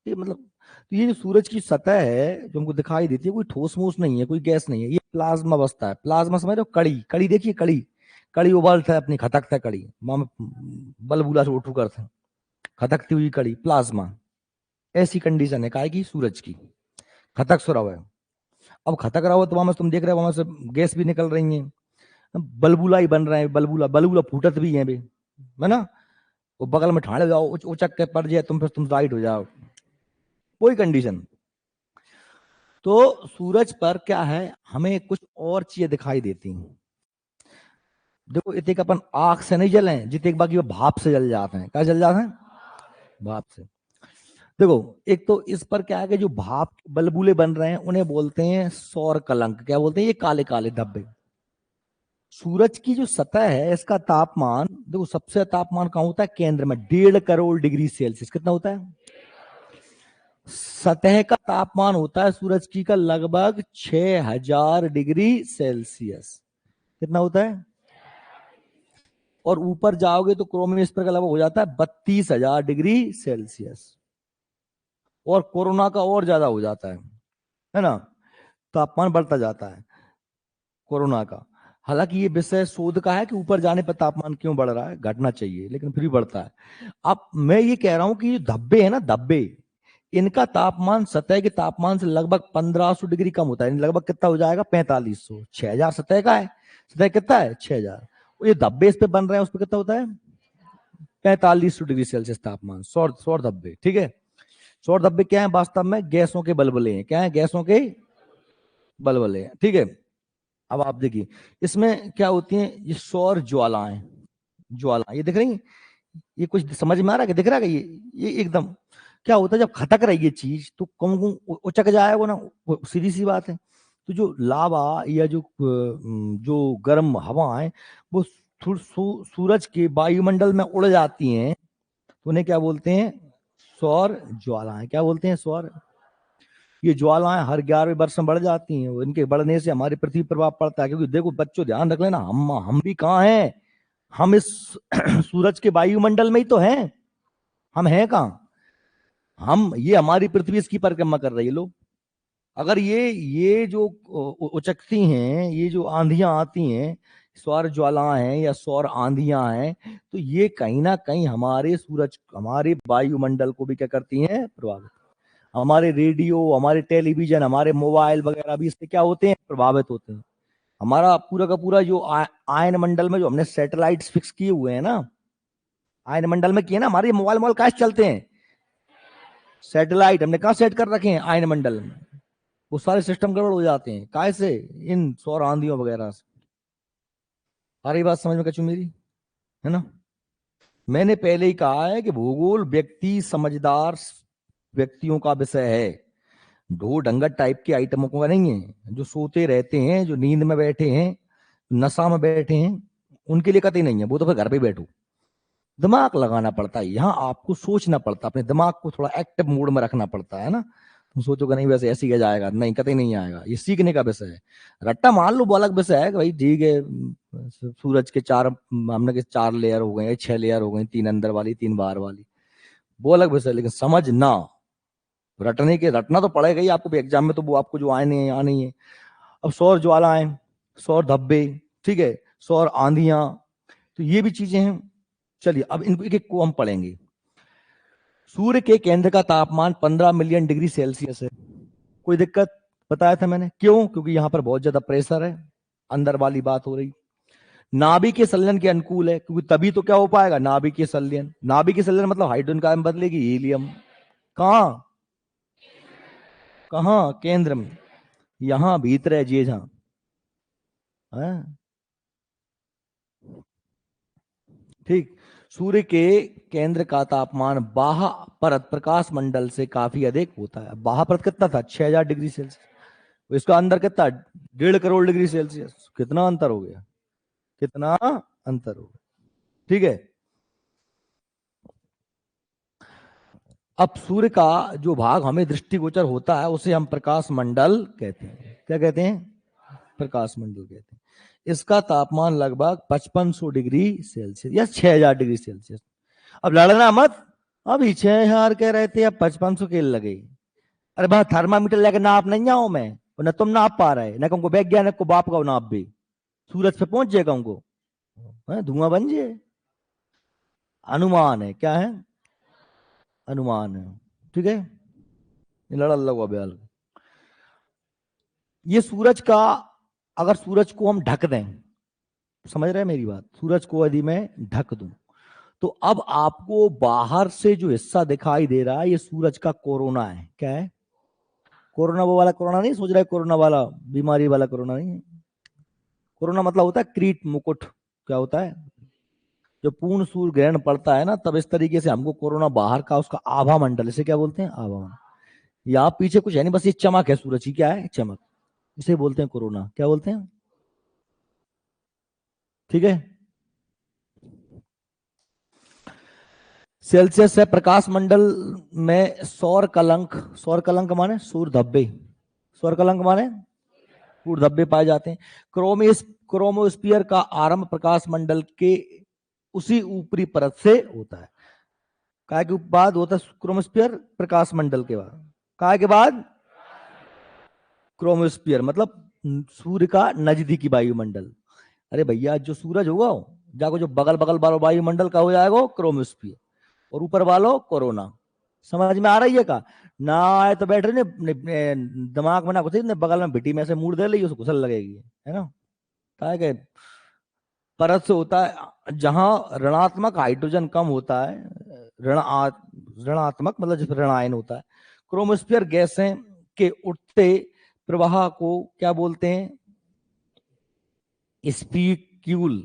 ये मतलब, तो ये जो सूरज की सतह है जो हमको दिखाई देती है, कोई ठोस मोस नहीं है, कोई गैस नहीं है, ये प्लाज्मा अवस्था है। प्लाज्मा समझ रहे हो? कड़ी, कड़ी देखिए, कड़ी, कड़ी उबलता है अपनी, खतकता है कड़ी, बलबूला से उठू करते हैं, खतकती हुई कड़ी, प्लाज्मा। ऐसी कंडीशन है काय की? सूरज की। खतक सो रहा है। अब खतक रहा हो तो वहां से तुम देख रहे हो, वहां से गैस भी निकल रही है, बलबूला ही बन रहे हैं, बलबूला बलबूला फूटत भी है बे, है ना? वो बगल में ठाणे जाओ, उचक के पड़ जाए तुम, फिर तुम राइट हो जाओ, कोई कंडीशन। तो सूरज पर क्या है, हमें कुछ और चीजें दिखाई देती हैं। देखो, इतने अपन आग से नहीं जले, जितने बाकी वो भाप से जल जाते हैं। क्या जल जाते हैं? भाप से। देखो, एक तो इस पर क्या है कि जो भाप बलबूले बन रहे हैं, उन्हें बोलते हैं सौर कलंक। क्या बोलते हैं? ये काले काले धब्बे। सूरज की जो सतह है, इसका तापमान देखो, सबसे तापमान कहाँ होता है? केंद्र में, 1.5 करोड़ डिग्री सेल्सियस। कितना होता है? सतह का तापमान होता है सूरज की का लगभग 6000 डिग्री सेल्सियस। कितना होता है? और ऊपर जाओगे तो क्रोमोस्फीयर का लगभग हो जाता है 32,000 डिग्री सेल्सियस। और कोरोना का और ज्यादा हो जाता है ना? तापमान बढ़ता जाता है कोरोना का। हालांकि ये विषय शोध का है कि ऊपर जाने पर तापमान क्यों बढ़ रहा है, घटना चाहिए, लेकिन फिर भी बढ़ता है। अब मैं ये कह रहा हूं कि धब्बे है ना, धब्बे, इनका तापमान सतह के तापमान से लगभग 1500 डिग्री कम होता है। लगभग कितना हो जाएगा? 4500। 6000 सतह का है, सतह कितना है? 6000। ये धब्बे इस पे बन रहे हैं, उस पर कितना होता है? 4500 डिग्री सेल्सियस तापमान। सौर सौर धब्बे। ठीक है, सौर धब्बे क्या है? वास्तव में गैसों के बलबले हैं। क्या है? गैसों के बलबले हैं। ठीक है, अब आप देखिए इसमें क्या होती है, ये सौर ज्वालाएं, ज्वाला ये दिख रही है? ये कुछ समझ में आ रहा है कि दिख रहा है? ये एकदम क्या होता है, जब खटक रही है चीज तो कम उचक जाएगा ना, सीधी सी बात है। तो जो लावा या जो गर्म हवा है, वो सूरज के वायुमंडल में उड़ जाती हैं, तो उन्हें क्या बोलते हैं? सौर ज्वालाएं। क्या बोलते हैं? सौर। ये ज्वालाएं हर 11वें वर्ष में बढ़ जाती हैं। इनके बढ़ने से हमारी पृथ्वी पर प्रभाव पड़ता है, क्योंकि देखो बच्चों, ध्यान रख लेना, हम भी कहाँ हैं? हम इस सूरज के वायुमंडल में ही तो हैं। हम हैं कहाँ? हम, ये हमारी पृथ्वी इसकी परिक्रमा कर रही है। लोग, अगर ये जो उचकती हैं, ये जो आंधियां आती हैं, सौर ज्वालाएं हैं या सौर आंधियां हैं, तो ये कहीं ना कहीं हमारे सूरज, हमारे वायुमंडल को भी क्या करती हैं? प्रभावित। हमारे रेडियो, हमारे टेलीविजन, हमारे मोबाइल वगैरह भी इससे क्या होते हैं? प्रभावित होते हैं। हमारा पूरा का पूरा जो आयन मंडल में जो हमने सैटेलाइट्स फिक्स किए हुए हैं ना, आयन मंडल में किए ना, हमारे मोबाइल मोबाइल कहाँ से चलते हैं? सैटेलाइट हमने कहाँ सेट कर रखे हैं? आयन मंडल में। वो सारे सिस्टम गड़बड़ हो जाते हैं, काय से? इन सौर आंधियों वगैरह से। आ रही बात समझ में कचू मेरी? है ना? मैंने पहले ही कहा है कि भूगोल व्यक्ति समझदार व्यक्तियों का विषय है, ढो ढंगर टाइप के आइटमों का नहीं है, जो सोते रहते हैं, जो नींद में बैठे हैं, नशा में बैठे हैं, उनके लिए कतई नहीं है। वो तो फिर घर पे बैठो। दिमाग लगाना पड़ता है, यहाँ आपको सोचना पड़ता है, अपने दिमाग को थोड़ा एक्टिव मोड में रखना पड़ता है ना। तुम सोचोगे नहीं वैसे ऐसे ही जाएगा, नहीं, कतई नहीं आएगा। ये सीखने का विषय है। रट्टा मान लो वो अलग विषय है कि भाई ठीक है, सूरज के चार, हमने के 4 लेयर हो गए, 6 लेयर हो गई, 3 अंदर वाली, 3 बाहर वाली, वो अलग विषय। लेकिन समझना, रटने के, रटना तो पड़ेगा ही आपको भी एग्जाम में, तो वो आपको जो आने आनी है। अब सौर ज्वालाएं, सौर धब्बे, ठीक है, सौर आंधियां, तो ये भी चीजें हैं। चलिए अब इनको एक एक को हम पढ़ेंगे। सूर्य के केंद्र का तापमान 15 मिलियन डिग्री सेल्सियस है। कोई दिक्कत? बताया था मैंने क्यों, क्योंकि यहां पर बहुत ज्यादा प्रेशर है, अंदर वाली बात हो रही। नाभिकीय संलयन के अनुकूल है, क्योंकि तभी तो क्या हो पाएगा, नाभिकीय संलयन। नाभिकीय संलयन मतलब हाइड्रोजन का आयन बदलेगी हीलियम। कहां? कहां? केंद्र में, यहां भीतर है जी, जहां है। ठीक। सूर्य के केंद्र का तापमान बाह्य परत प्रकाश मंडल से काफी अधिक होता है। बाह्य परत कितना था? 6000 डिग्री सेल्सियस। इसका अंदर कितना? 1.5 करोड़ डिग्री सेल्सियस। कितना अंतर हो गया? कितना अंतर हो गया? ठीक है। अब सूर्य का जो भाग हमें दृष्टिगोचर होता है उसे हम प्रकाश मंडल कहते हैं। क्या कहते हैं? प्रकाश मंडल कहते हैं। इसका तापमान लगभग 5500 डिग्री सेल्सियस या 6000 डिग्री सेल्सियस। अब लड़ना मत, अभी 6000 कह रहे थे, अब 5500 के लगे। अरे भाई थर्मामीटर लेके नाप नहीं आओ मैं, न तुम नाप पा रहे, न तुमको वैज्ञानिक को बाप का नाप भी। सूरज पे पहुंच जाएगा उनको, धुआं बन जाए। अनुमान है, क्या है? अनुमान है। ठीक है, लड़ अल्लाह अब्याल। ये सूरज का, अगर सूरज को हम ढक दें, समझ रहे हैं मेरी बात, सूरज को यदि मैं ढक दूं तो अब आपको बाहर से जो हिस्सा दिखाई दे रहा है ये सूरज का कोरोना है। क्या है? कोरोना वो वाला कोरोना नहीं सोच रहा है, कोरोना वाला बीमारी वाला कोरोना नहीं है। कोरोना मतलब होता है क्रीट, मुकुट। क्या होता है? जब पूर्ण सूर्य ग्रहण पड़ता है ना, तब इस तरीके से हमको कोरोना बाहर का उसका आभा मंडल, इसे क्या बोलते हैं? आभा मंडल। यहाँ पीछे कुछ है नहीं, बस ये चमक है सूरज की। क्या है? चमक। इसे बोलते हैं कोरोना। क्या बोलते हैं? ठीक है। सेल्सियस है प्रकाश मंडल में सौर कलंक। सौर कलंक माने सूर्य धब्बे। सौर कलंक माने सूर्य धब्बे पाए जाते हैं। क्रोमोस्फीयर का आरंभ प्रकाश मंडल के उसी ऊपरी परत से होता है। काय के बाद होता है क्रोमोस्फीयर? प्रकाश मंडल के बाद। काय के बाद? क्रोमोस्फीयर मतलब सूर्य का नजदीकी वायुमंडल। अरे भैया जो सूरज होगा जाको, जो बगल बगल वाला वायुमंडल का हो जाएगा क्रोमोस्फीयर, और ऊपर वालों कोरोना। समझ में आ रही है? का ना आए तो बैठ रहे ने दिमाग में ना घुसे, ने बगल में भिटी में से मूड दे ली, उसको घुसल लगेगी, है ना। क्या है कि परत से होता है जहां ऋणात्मक हाइड्रोजन कम होता है, ऋणात्मक मतलब जिसमें ऋण आयन होता है। क्रोमोस्फीयर गैसें के उठते प्रवाह को क्या बोलते हैं? स्पीक्यूल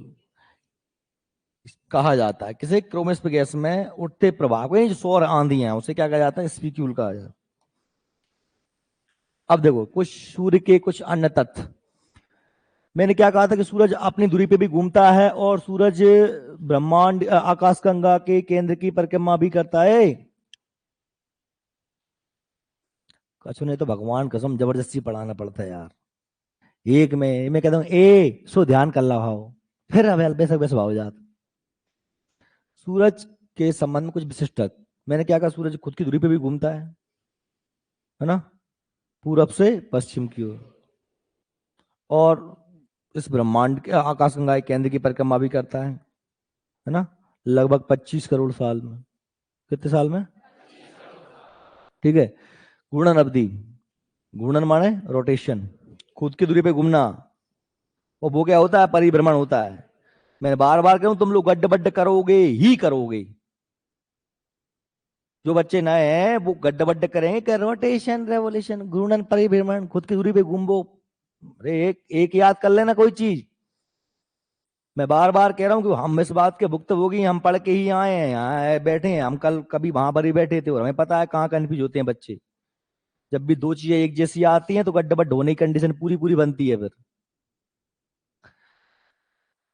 कहा जाता है। किसे? क्रोमोस्फीयर गैस में उठते प्रवाह को, जो सौर आंधी है उसे क्या कहा जाता है? स्पीक्यूल कहा जाता है। अब देखो कुछ सूर्य के कुछ अन्य तथ्य। मैंने क्या कहा था कि सूरज अपनी दूरी पे भी घूमता है, और सूरज ब्रह्मांड आकाशगंगा के केंद्र की परिक्रमा भी करता है। कछु नहीं तो भगवान कसम जबरदस्ती पढ़ाना पड़ता है यार। एक में मैं कहता हूँ ए सो ध्यान कर ला भाव, फिर अब बेसक बेस भाव जात। सूरज के संबंध में कुछ विशिष्ट तथ्य। मैंने क्या कहा? सूरज खुद की दूरी पे भी घूमता है ना, पूरब से पश्चिम की ओर, और इस ब्रह्मांड के आकाशगंगा के केंद्र की परिक्रमा भी करता है ना, लगभग 25 करोड़ साल में। कितने साल में? ठीक है। घूर्णन अवधि। घूर्णन माने रोटेशन, खुद की दूरी पे घूमना। और वो क्या होता है? परिभ्रमण होता है। मैं बार बार कहूं, तुम लोग गड्ढ बड्ढ करोगे ही करोगे। जो बच्चे नए हैं वो गड्ढ बड्ढ करेंगे कि रोटेशन, रेवोल्यूशन, घूर्णन, परिभ्रमण, खुद की दूरी पे घूमो। अरे एक एक याद कर लेना कोई चीज। मैं बार बार कह रहा हूँ कि हम इस बात के भुक्तभोगी, हम पढ़ के ही आए हैं, यहाँ बैठे हैं हम, कल कभी वहां पर ही बैठे थे, और हमें पता है कहाँ कंफ्यूज होते हैं बच्चे। जब भी दो चीजें एक जैसी आती हैं तो गड्ढ बड्ढ होने की कंडीशन पूरी पूरी बनती है फिर।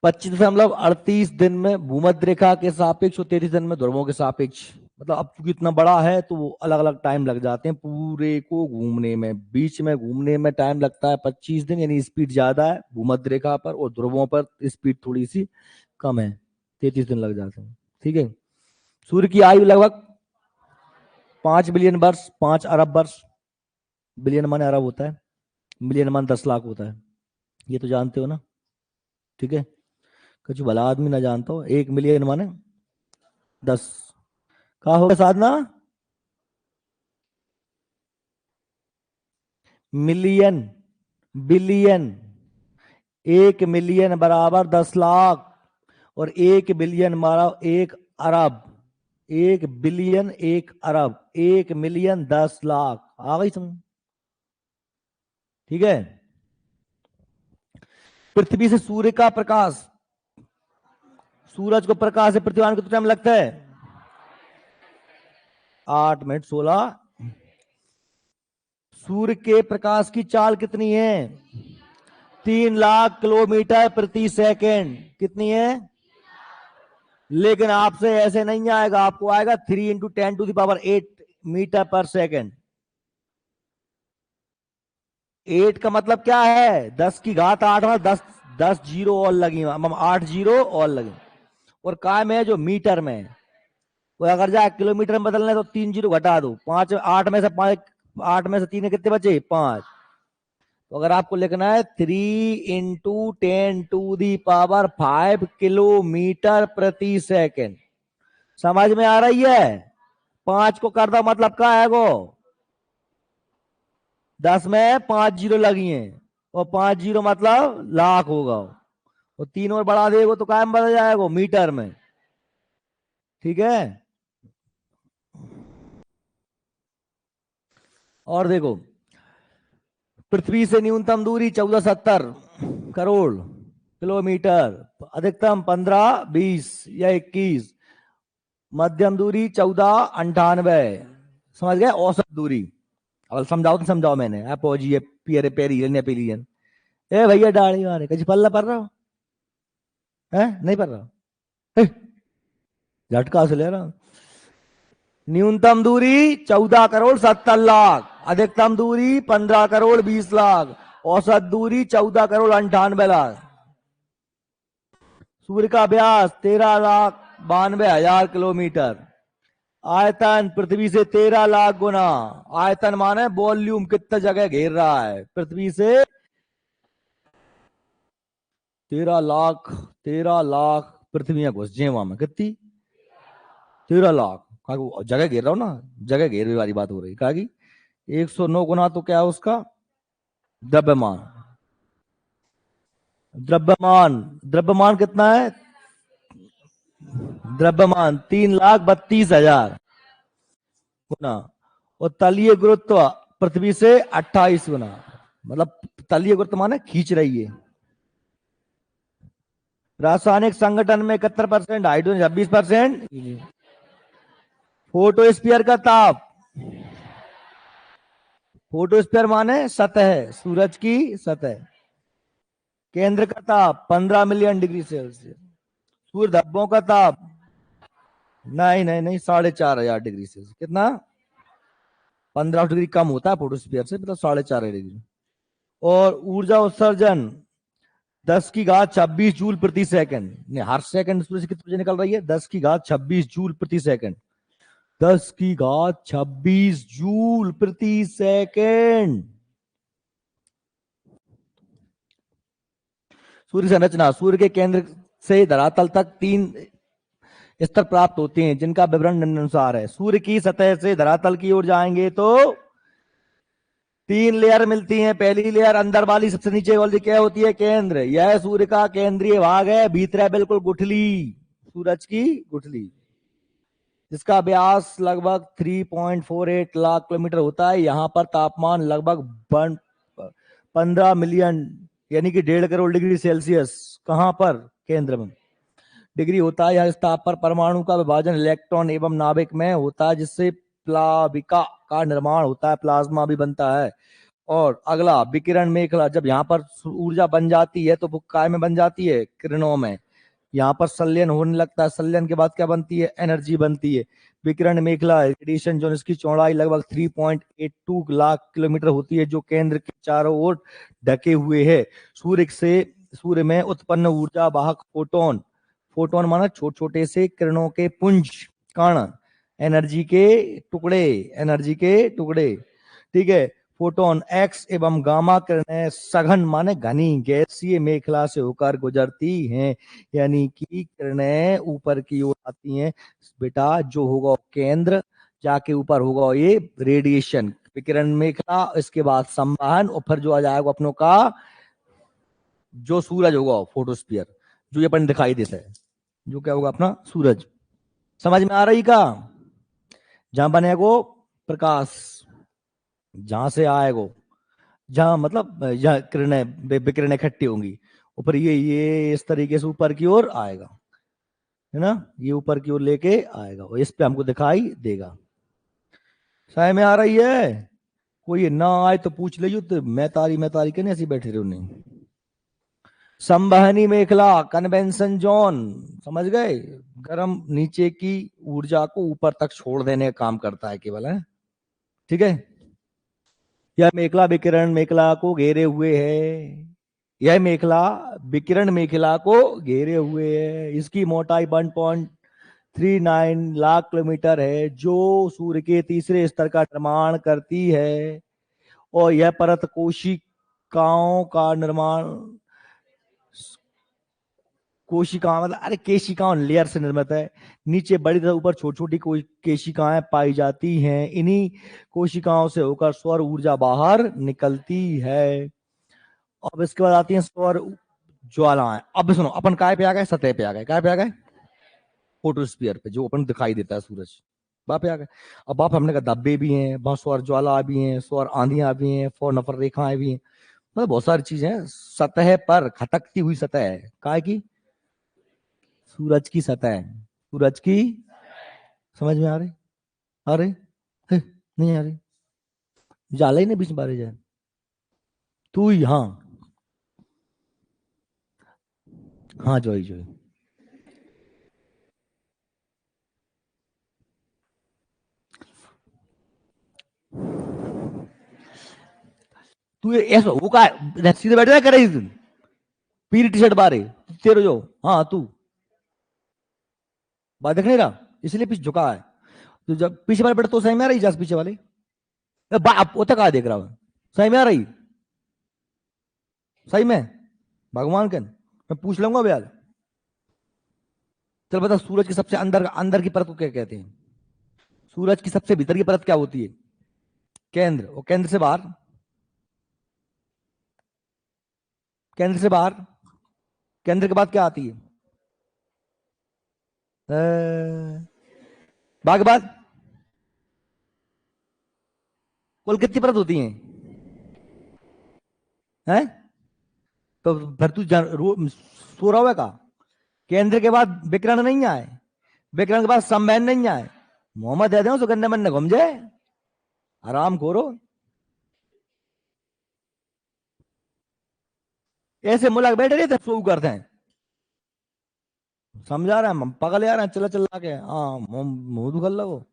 25.38 दिन में भूमध्य रेखा के सापेक्ष और 33 दिन में ध्रुवों के सापेक्ष। मतलब अब चूंकि इतना बड़ा है तो वो अलग अलग टाइम लग जाते हैं पूरे को घूमने में। बीच में घूमने में टाइम लगता है 25 दिन, यानी स्पीड ज्यादा है भूमध्य रेखा पर, और ध्रुवों पर स्पीड थोड़ी सी कम है, 33 दिन लग जाते हैं। ठीक है। सूर्य की आयु लगभग 5 बिलियन वर्ष, 5 अरब वर्ष। बिलियन माने अरब होता है, मिलियन मान 10 लाख होता है, ये तो जानते हो ना। ठीक है। कुछ भला आदमी ना जानता हो। 1 मिलियन माने 10 का होगा साधना? Million, billion. 1 मिलियन बराबर 10 लाख, और 1 बिलियन मारा 1 अरब। 1 बिलियन 1 अरब, 1 मिलियन 10 लाख। आ गई समझ? ठीक है। पृथ्वी से सूर्य का प्रकाश, सूरज को प्रकाश से पृथ्वी आने को कितना टाइम लगता है? 8 मिनट 16। सूर्य के प्रकाश की चाल कितनी है? 3 लाख किलोमीटर प्रति सेकंड। कितनी है? लेकिन आपसे ऐसे नहीं आएगा, आपको आएगा 3 × 10⁸ मीटर पर सेकेंड। 8 का मतलब क्या है? 10 की घात 8 में 10 जीरो और लगी, 8 जीरो और लगी। और काय में है? जो मीटर में है। वो अगर जाए किलोमीटर में बदलना है तो 3 जीरो घटा दो। 5, 8 में से 5, 8 में से 3 कितने बचे? 5। तो अगर आपको लिखना है 3 × 10⁵ किलोमीटर प्रति सेकेंड, समझ में आ रही है? 5 को कर दो, मतलब क्या है वो? 10 में 5 जीरो लगी हैं, और 5 जीरो मतलब लाख होगा। और 3 और बढ़ा देगा तो काय में बदल जाएगा? मीटर में। ठीक है। और देखो, पृथ्वी से न्यूनतम दूरी 1470 करोड़ किलोमीटर, अधिकतम 15 20 या 21, मध्यम दूरी 1498। समझ गए? औसत दूरी। अब समझाओ तो समझाओ। मैंने अपोजी पियर पेरियन या पेरियन। ए भैया डाली मारे कहीं पल्ला पड़ रहा हो है? नहीं पड़ रहा? ए, झटका से ले रहा हूं। न्यूनतम दूरी 14 करोड़ 70 लाख, अधिकतम दूरी 15 करोड़ 20 लाख, औसत दूरी 14 करोड़ 98 लाख। सूर्य का व्यास 13,92,000 किलोमीटर। आयतन पृथ्वी से 13 लाख गुना। आयतन माने वॉल्यूम, कितना जगह घेर रहा है पृथ्वी से? 13 लाख। 13 लाख पृथ्वी में घुस जाए वहां में कितनी? 13 लाख। जगह घेर रहा हूं ना, जगह घेरने वाली बात हो रही। कहा कि 109 गुना तो क्या है उसका? द्रव्यमान। द्रव्यमान, द्रव्यमान कितना है? द्रव्यमान 3,32,000 गुना। और तलीय गुरुत्व पृथ्वी से 28 गुना। मतलब तलीय गुरुत्व माने खींच रही है। रासायनिक संगठन में 71%, हाइड्रोजन 26%। फोटोस्फीयर का ताप, फोटोस्फीयर माने सतह, सूरज की सतह। केंद्र का ताप 15 मिलियन डिग्री सेल्सियस। सूर्य धब्बों का ताप, नहीं नहीं नहीं, 4,500 डिग्री सेल्सियस। कितना? 15 डिग्री कम होता है फोटोस्फीयर से, मतलब 4,500 डिग्री। और ऊर्जा उत्सर्जन 10 की घात 26 जूल प्रति सेकंड। हर सेकंड सूर्य से कितनी ऊर्जा निकल रही है? 10 की घात 26 जूल प्रति सेकंड। 10 की घात 26 जूल प्रति सेकंड। सूर्य संरचना, सूर्य के केंद्र से धरातल तक 3 स्तर प्राप्त होते हैं, जिनका विवरण निम्नानुसार है। सूर्य की सतह से धरातल की ओर जाएंगे तो 3 लेयर मिलती हैं। पहली लेयर अंदर वाली सबसे नीचे वाली क्या होती है? केंद्र। यह सूर्य का केंद्रीय भाग है, भीतर है बिल्कुल गुठली, सूरज की गुठली, जिसका व्यास लगभग 3.48 लाख किलोमीटर होता है। यहाँ पर तापमान लगभग 15 मिलियन, यानी कि 1.5 करोड़ डिग्री सेल्सियस। कहां पर? केंद्र में डिग्री होता है। इस ताप पर परमाणु का विभाजन इलेक्ट्रॉन एवं नाभिक में होता है, जिससे प्लाविका का निर्माण होता है, प्लाज्मा भी बनता है। और अगला विकिरण मेखला, जब यहाँ पर ऊर्जा बन जाती है तो वो काय में बन जाती है? किरणों में। यहाँ पर संलयन होने लगता है, संलयन के बाद क्या बनती है? एनर्जी बनती है। विकिरण मेखला, रेडिएशन जोन, इसकी चौड़ाई लगभग 3.82 लाख किलोमीटर होती है, जो केंद्र के चारों ओर ढके हुए है। सूर्य में उत्पन्न ऊर्जा वाहक फोटोन, फोटोन माना छोटे छोटे से किरणों के पुंज, कण, एनर्जी के टुकड़े, एनर्जी के टुकड़े। ठीक है। फोटोन एक्स एवं गामा किरणें सघन माने घनी गैसीय मेखला से होकर गुजरती हैं, यानी कि किरणें ऊपर की ओर आती हैं बेटा, जो होगा केंद्र, जाके ऊपर होगा ये रेडिएशन विकिरण मेखला, इसके बाद संवहन, और फिर जो आ जाएगा अपनों का जो सूरज होगा फोटोस्फीयर, जो ये अपन दिखाई देता है, जो क्या होगा अपना सूरज। समझ में आ रही का? जहां बनेगो प्रकाश, जहां से आएगो, जहां मतलब जहां किरणें विकिरण इकट्ठी होंगी, ऊपर ये इस तरीके से ऊपर की ओर आएगा, है ना, ये ऊपर की ओर लेके आएगा और इस पे हमको दिखाई देगा। समझ में आ रही है? कोई ना आए तो पूछ लीजिए, तो मैं तारी के नहीं ऐसी बैठे रहे उन्हें। संवहनी मेखला कन्वेंशन जोन, समझ गए? गर्म नीचे की ऊर्जा को ऊपर तक छोड़ देने का काम करता है केवल, है ठीक है। यह मेखला विकिरण मेखला को घेरे हुए है, यह मेखला विकिरण मेखला को घेरे हुए है। इसकी मोटाई 1.39 लाख किलोमीटर है, जो सूर्य के तीसरे स्तर का निर्माण करती है, और यह परत कोशिकाओं का निर्माण, कोशिका मतलब अरे केशिकाओं लेयर से निर्मित है। नीचे बड़ी तथा ऊपर छोटी छोटी केशिकाएं पाई जाती हैं। इन्हीं कोशिकाओं से होकर सौर ऊर्जा बाहर निकलती है। अब इसके बाद आती हैं सौर ज्वालाएं। अब सुनो, अपन काय पे आ गए? सतह पे आ गए। काय पे आ गए? फोटोस्फीयर पे, जो अपन दिखाई देता है सूरज, वहां पे आ गए। अब वहां पे हमने कहा धब्बे भी हैं, वहां सौर ज्वाला भी हैं, सौर आंधियां भी हैं, सौर नफर रेखाएं भी हैं, मतलब बहुत सारी चीजें हैं। सतह पर खटकती हुई सतह है, काय की? सूरज की सतह है, सूरज की। समझ में आ रही? आ रही है? नहीं आ रही? जाला ही नहीं बीच में बारे जाए तू ही। हाँ हाँ, जोई जोई। तू ये ऐसा वो का सीधे बैठ जा करे, पीली टी शर्ट बारे तेरे जो। हाँ तू बात देख नहीं रहा, इसलिए पीछे झुका है। तो जब पीछे वाले बैठे तो सही में आ रही, जस पीछे वाले बाप वो तक आ देख रहा हूं, सही में आ रही? सही में भगवान के मैं पूछ लूंगा भैया। चल बता, सूरज के सबसे अंदर अंदर की परत को क्या कहते हैं? सूरज की सबसे भीतर की परत क्या होती है? केंद्र। और केंद्र से बाहर? केंद्र से बाहर, केंद्र के बाद क्या आती है? बाघ बाद कुल कितनी परत होती हैं? हैं? तो फिर तू सो रहा हुआ का? केंद्र के बाद विकिरण नहीं आए, विकिरण के बाद संवहन नहीं आए, मोहम्मद दे दो सुगन्ने मन घूम जाए, आराम करो। ऐसे मुलाक बैठे रहते सो करते हैं, समझा रहे हैं हम, पगल आ रहे हैं, चला चला के। हाँ मुंह दुखल लगो।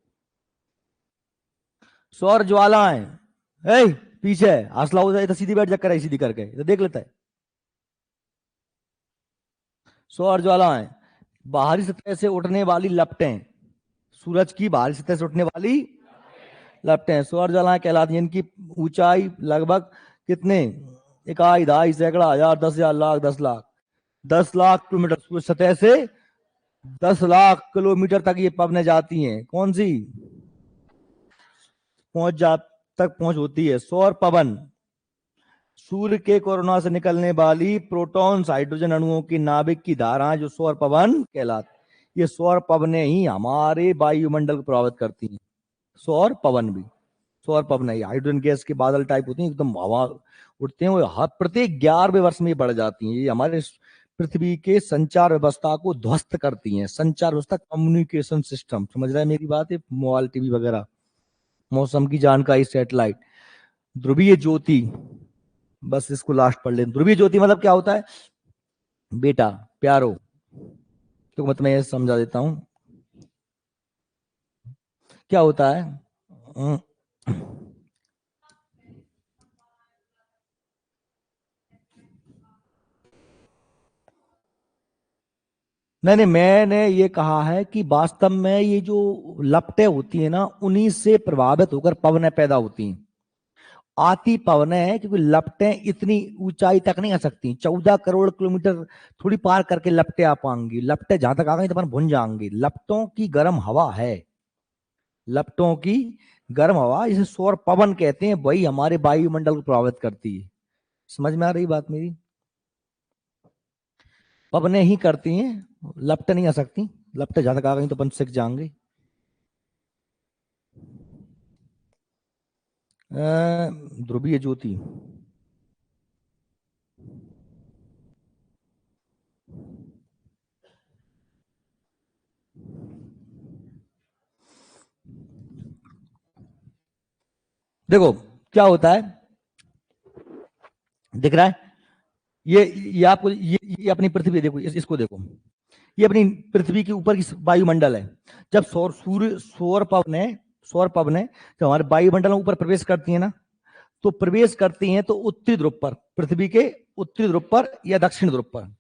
सौर ज्वालाएं, ए पीछे हंसला हो जाए तो सीधी बैठ जा कर, सीधी करके तो देख लेता है। सौर ज्वालाएं बाहरी सतह से उठने वाली लपटें, सूरज की बाहरी सतह से उठने वाली लपटें सौर ज्वालाएं कहलाती हैं। इनकी ऊंचाई लगभग कितने? इकाई, दहाई, सैकड़ा, हजार, 10,000, लाख, 10 लाख। 10 लाख किलोमीटर सूरज सतह से 10 लाख किलोमीटर तक ये पवने जाती हैं। कौन सी पहुंच जा तक पहुंच होती है? सौर पवन सूर्य के कोरोना से निकलने वाली प्रोटॉन्स हाइड्रोजन अणुओं की नाभिक की धाराएं जो सौर पवन कहलाती, ये सौर पवनें ही हमारे वायुमंडल को प्रभावित करती हैं। सौर पवन भी, सौर पवन है, हाइड्रोजन गैस के बादल टाइप होते हैं, एकदम हवा उठते हैं, वो हर प्रत्येक 11वें वर्ष में बढ़ जाती हैं। ये हमारे पृथ्वी के संचार व्यवस्था को ध्वस्त करती हैं। संचार व्यवस्था, कम्युनिकेशन सिस्टम, समझ रहा है मेरी बात है? मोबाइल, टीवी वगैरह, मौसम की जानकारी, सैटेलाइट। ध्रुवीय ज्योति, बस इसको लास्ट पढ़ लें। ध्रुवीय ज्योति मतलब क्या होता है बेटा प्यारो? तो मैं तुम्हें समझा देता हूं क्या होता है। नहीं नहीं, मैंने ये कहा है कि वास्तव में ये जो लपटें होती है ना, उन्हीं से प्रभावित होकर पवनें पैदा होती हैं। आती पवने हैं क्योंकि लपटें इतनी ऊंचाई तक नहीं आ सकती, 14 करोड़ किलोमीटर थोड़ी पार करके लपटें आ पाएंगी। लपटें जहां तक आ गई तो अपन भुन जाएंगी। लपटों की गर्म हवा है, लपटों की गर्म हवा जिसे सौर पवन कहते हैं, वही हमारे वायुमंडल को प्रभावित करती है। समझ में आ रही बात मेरी? पवनें ही करती हैं, लपटें नहीं आ सकती। लपटें जहां तक आ गई तो अपन सिक जाएंगे। ध्रुवीय ज्योति, देखो क्या होता है, दिख रहा है? ये आपको ये अपनी पृथ्वी देखो, इसको देखो, ये अपनी पृथ्वी के ऊपर की वायुमंडल है। जब सौर पवनें जब हमारे वायुमंडल में ऊपर प्रवेश करती है ना, तो प्रवेश करती हैं तो उत्तरी ध्रुव पर, पृथ्वी के उत्तरी ध्रुव पर या दक्षिण ध्रुव पर।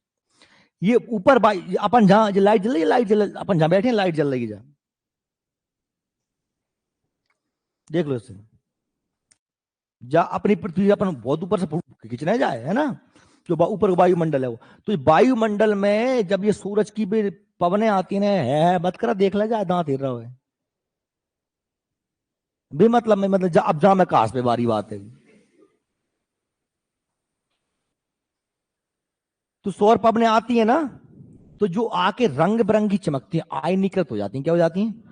ये ऊपर अपन जहां लाइट जल रही है, अपन जहां बैठे हैं लाइट जल रही है, जहां देख लो इससे, जा अपनी पृथ्वी अपन बहुत ऊपर से खींचने जाए है ना, जो ऊपर वायुमंडल है वो, तो वायुमंडल में जब ये सूरज की भी पवनें आती है मत करा, देख ले जाए दांत हिल रहा है भी, मतलब मैं मतलब अब जहां मैं काश पे बारी बात है, तो सौर पवनें आती है ना, तो जो आके रंग बिरंगी चमकती है, आयनीकृत हो जाती हैं, क्या हो जाती हैं?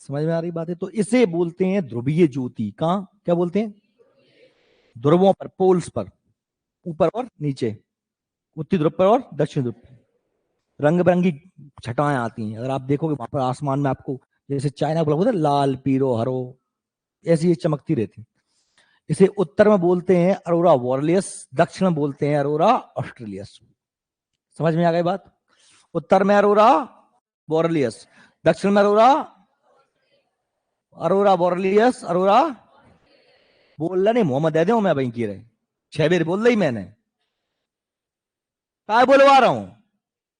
समझ में आ रही बात है? तो इसे बोलते हैं ध्रुवीय ज्योति। कहां क्या बोलते हैं? ध्रुवों पर, पोल्स पर, ऊपर और नीचे, उत्तरी ध्रुव पर और दक्षिण ध्रुव पर रंग बिरंगी छटाएं आती हैं। अगर आप देखोगे वहां पर आसमान में आपको, जैसे चाइना को बोलते हैं लाल पीरो हरो, ऐसी ये चमकती रहती। इसे उत्तर में बोलते हैं अरोरा वॉरलियस, दक्षिण में बोलते हैं अरोरा ऑस्ट्रेलियस। समझ में आ गई बात? उत्तर में अरोरा वॉरलियस, दक्षिण में अरोरा, अरोरा वॉरलियस, अरोरा, बोल रहा नहीं मोहम्मद दे दे मैं वहीं की रहे, 6 बार बोल रही मैंने, क्या बोलवा रहा हूं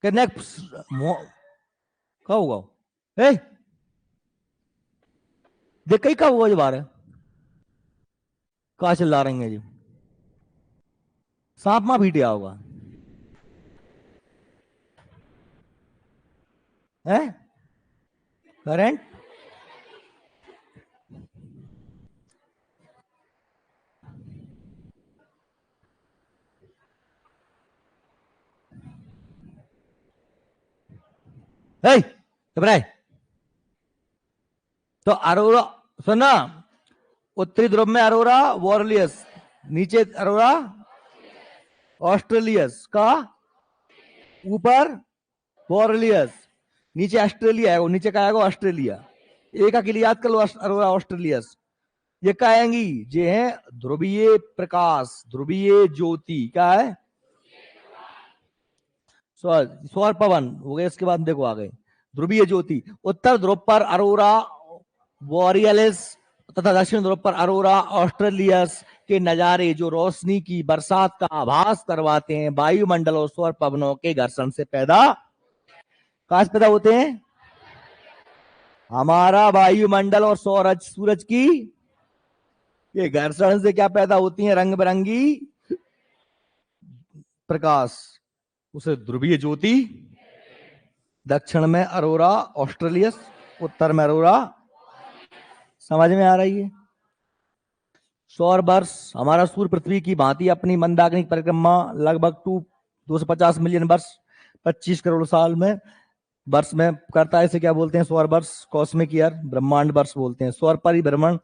कि नेक्स्ट कहा होगा ए देख कहीं कहा हुआ जो बार है, कहा चिल्ला रही है जी, सांप मां पीटिया होगा है करंट। हे घबराए, तो अरोरा सुनना, उत्तरी ध्रुव में अरोरा वॉरलियस, नीचे अरोरा ऑस्ट्रेलियस का, ऊपर वॉरलियस, नीचे ऑस्ट्रेलिया है, वो नीचे का आएगा ऑस्ट्रेलिया। एक के लिए याद कर लो, अरोरा ऑस्ट्रेलियस। ये क्या आएंगी? ये है ध्रुवीय प्रकाश, ध्रुवीय ज्योति। क्या है? सौर पवन हो गए, इसके बाद देखो आ गए ध्रुवीय ज्योति। उत्तर ध्रुव पर अरोरा बोरियलिस तथा दक्षिण ध्रुव पर अरोरा ऑस्ट्रेलियस के नजारे जो रोशनी की बरसात का आभास करवाते हैं, वायुमंडल और सौर पवनों के घर्षण से पैदा, कहां से पैदा होते हैं? हमारा वायुमंडल और सूरज की ये घर्षण से क्या पैदा होती है? रंग बिरंगी प्रकाश, उसे ध्रुवीय ज्योति। दक्षिण में अरोरा ऑस्ट्रेलियस, उत्तर में अरोरा। समझ में आ रही है? सौर वर्ष हमारा सूर्य पृथ्वी की भांति अपनी मंदाग्नि परिक्रमा लगभग 250 मिलियन वर्ष, 25 करोड़ साल में वर्ष में करता है। इसे क्या बोलते हैं? सौर वर्ष, कॉस्मिक ईयर, ब्रह्मांड वर्ष बोलते हैं। सौर परिभ्रमण,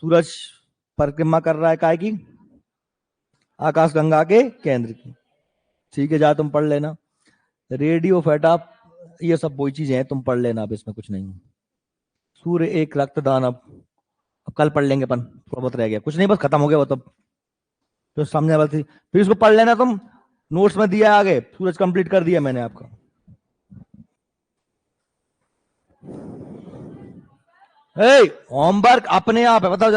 सूरज परिक्रमा कर रहा है काय की? आकाश गंगा के केंद्र की। ठीक है, जा तुम पढ़ लेना। रेडियो फेटा, ये सब वही चीजें हैं, तुम पढ़ लेना, अब इसमें कुछ नहीं। सूर्य एक रक्तदान, अब कल पढ़ लेंगे अपन, थोड़ा बहुत रह गया, कुछ नहीं, बस खत्म हो गया वो, तब तो समझने वाली थी। फिर इसको पढ़ लेना तुम, नोट्स में दिया आगे, सूरज कंप्लीट कर दिया मैंने आपका। होमवर्क अपने आप है, बताओ।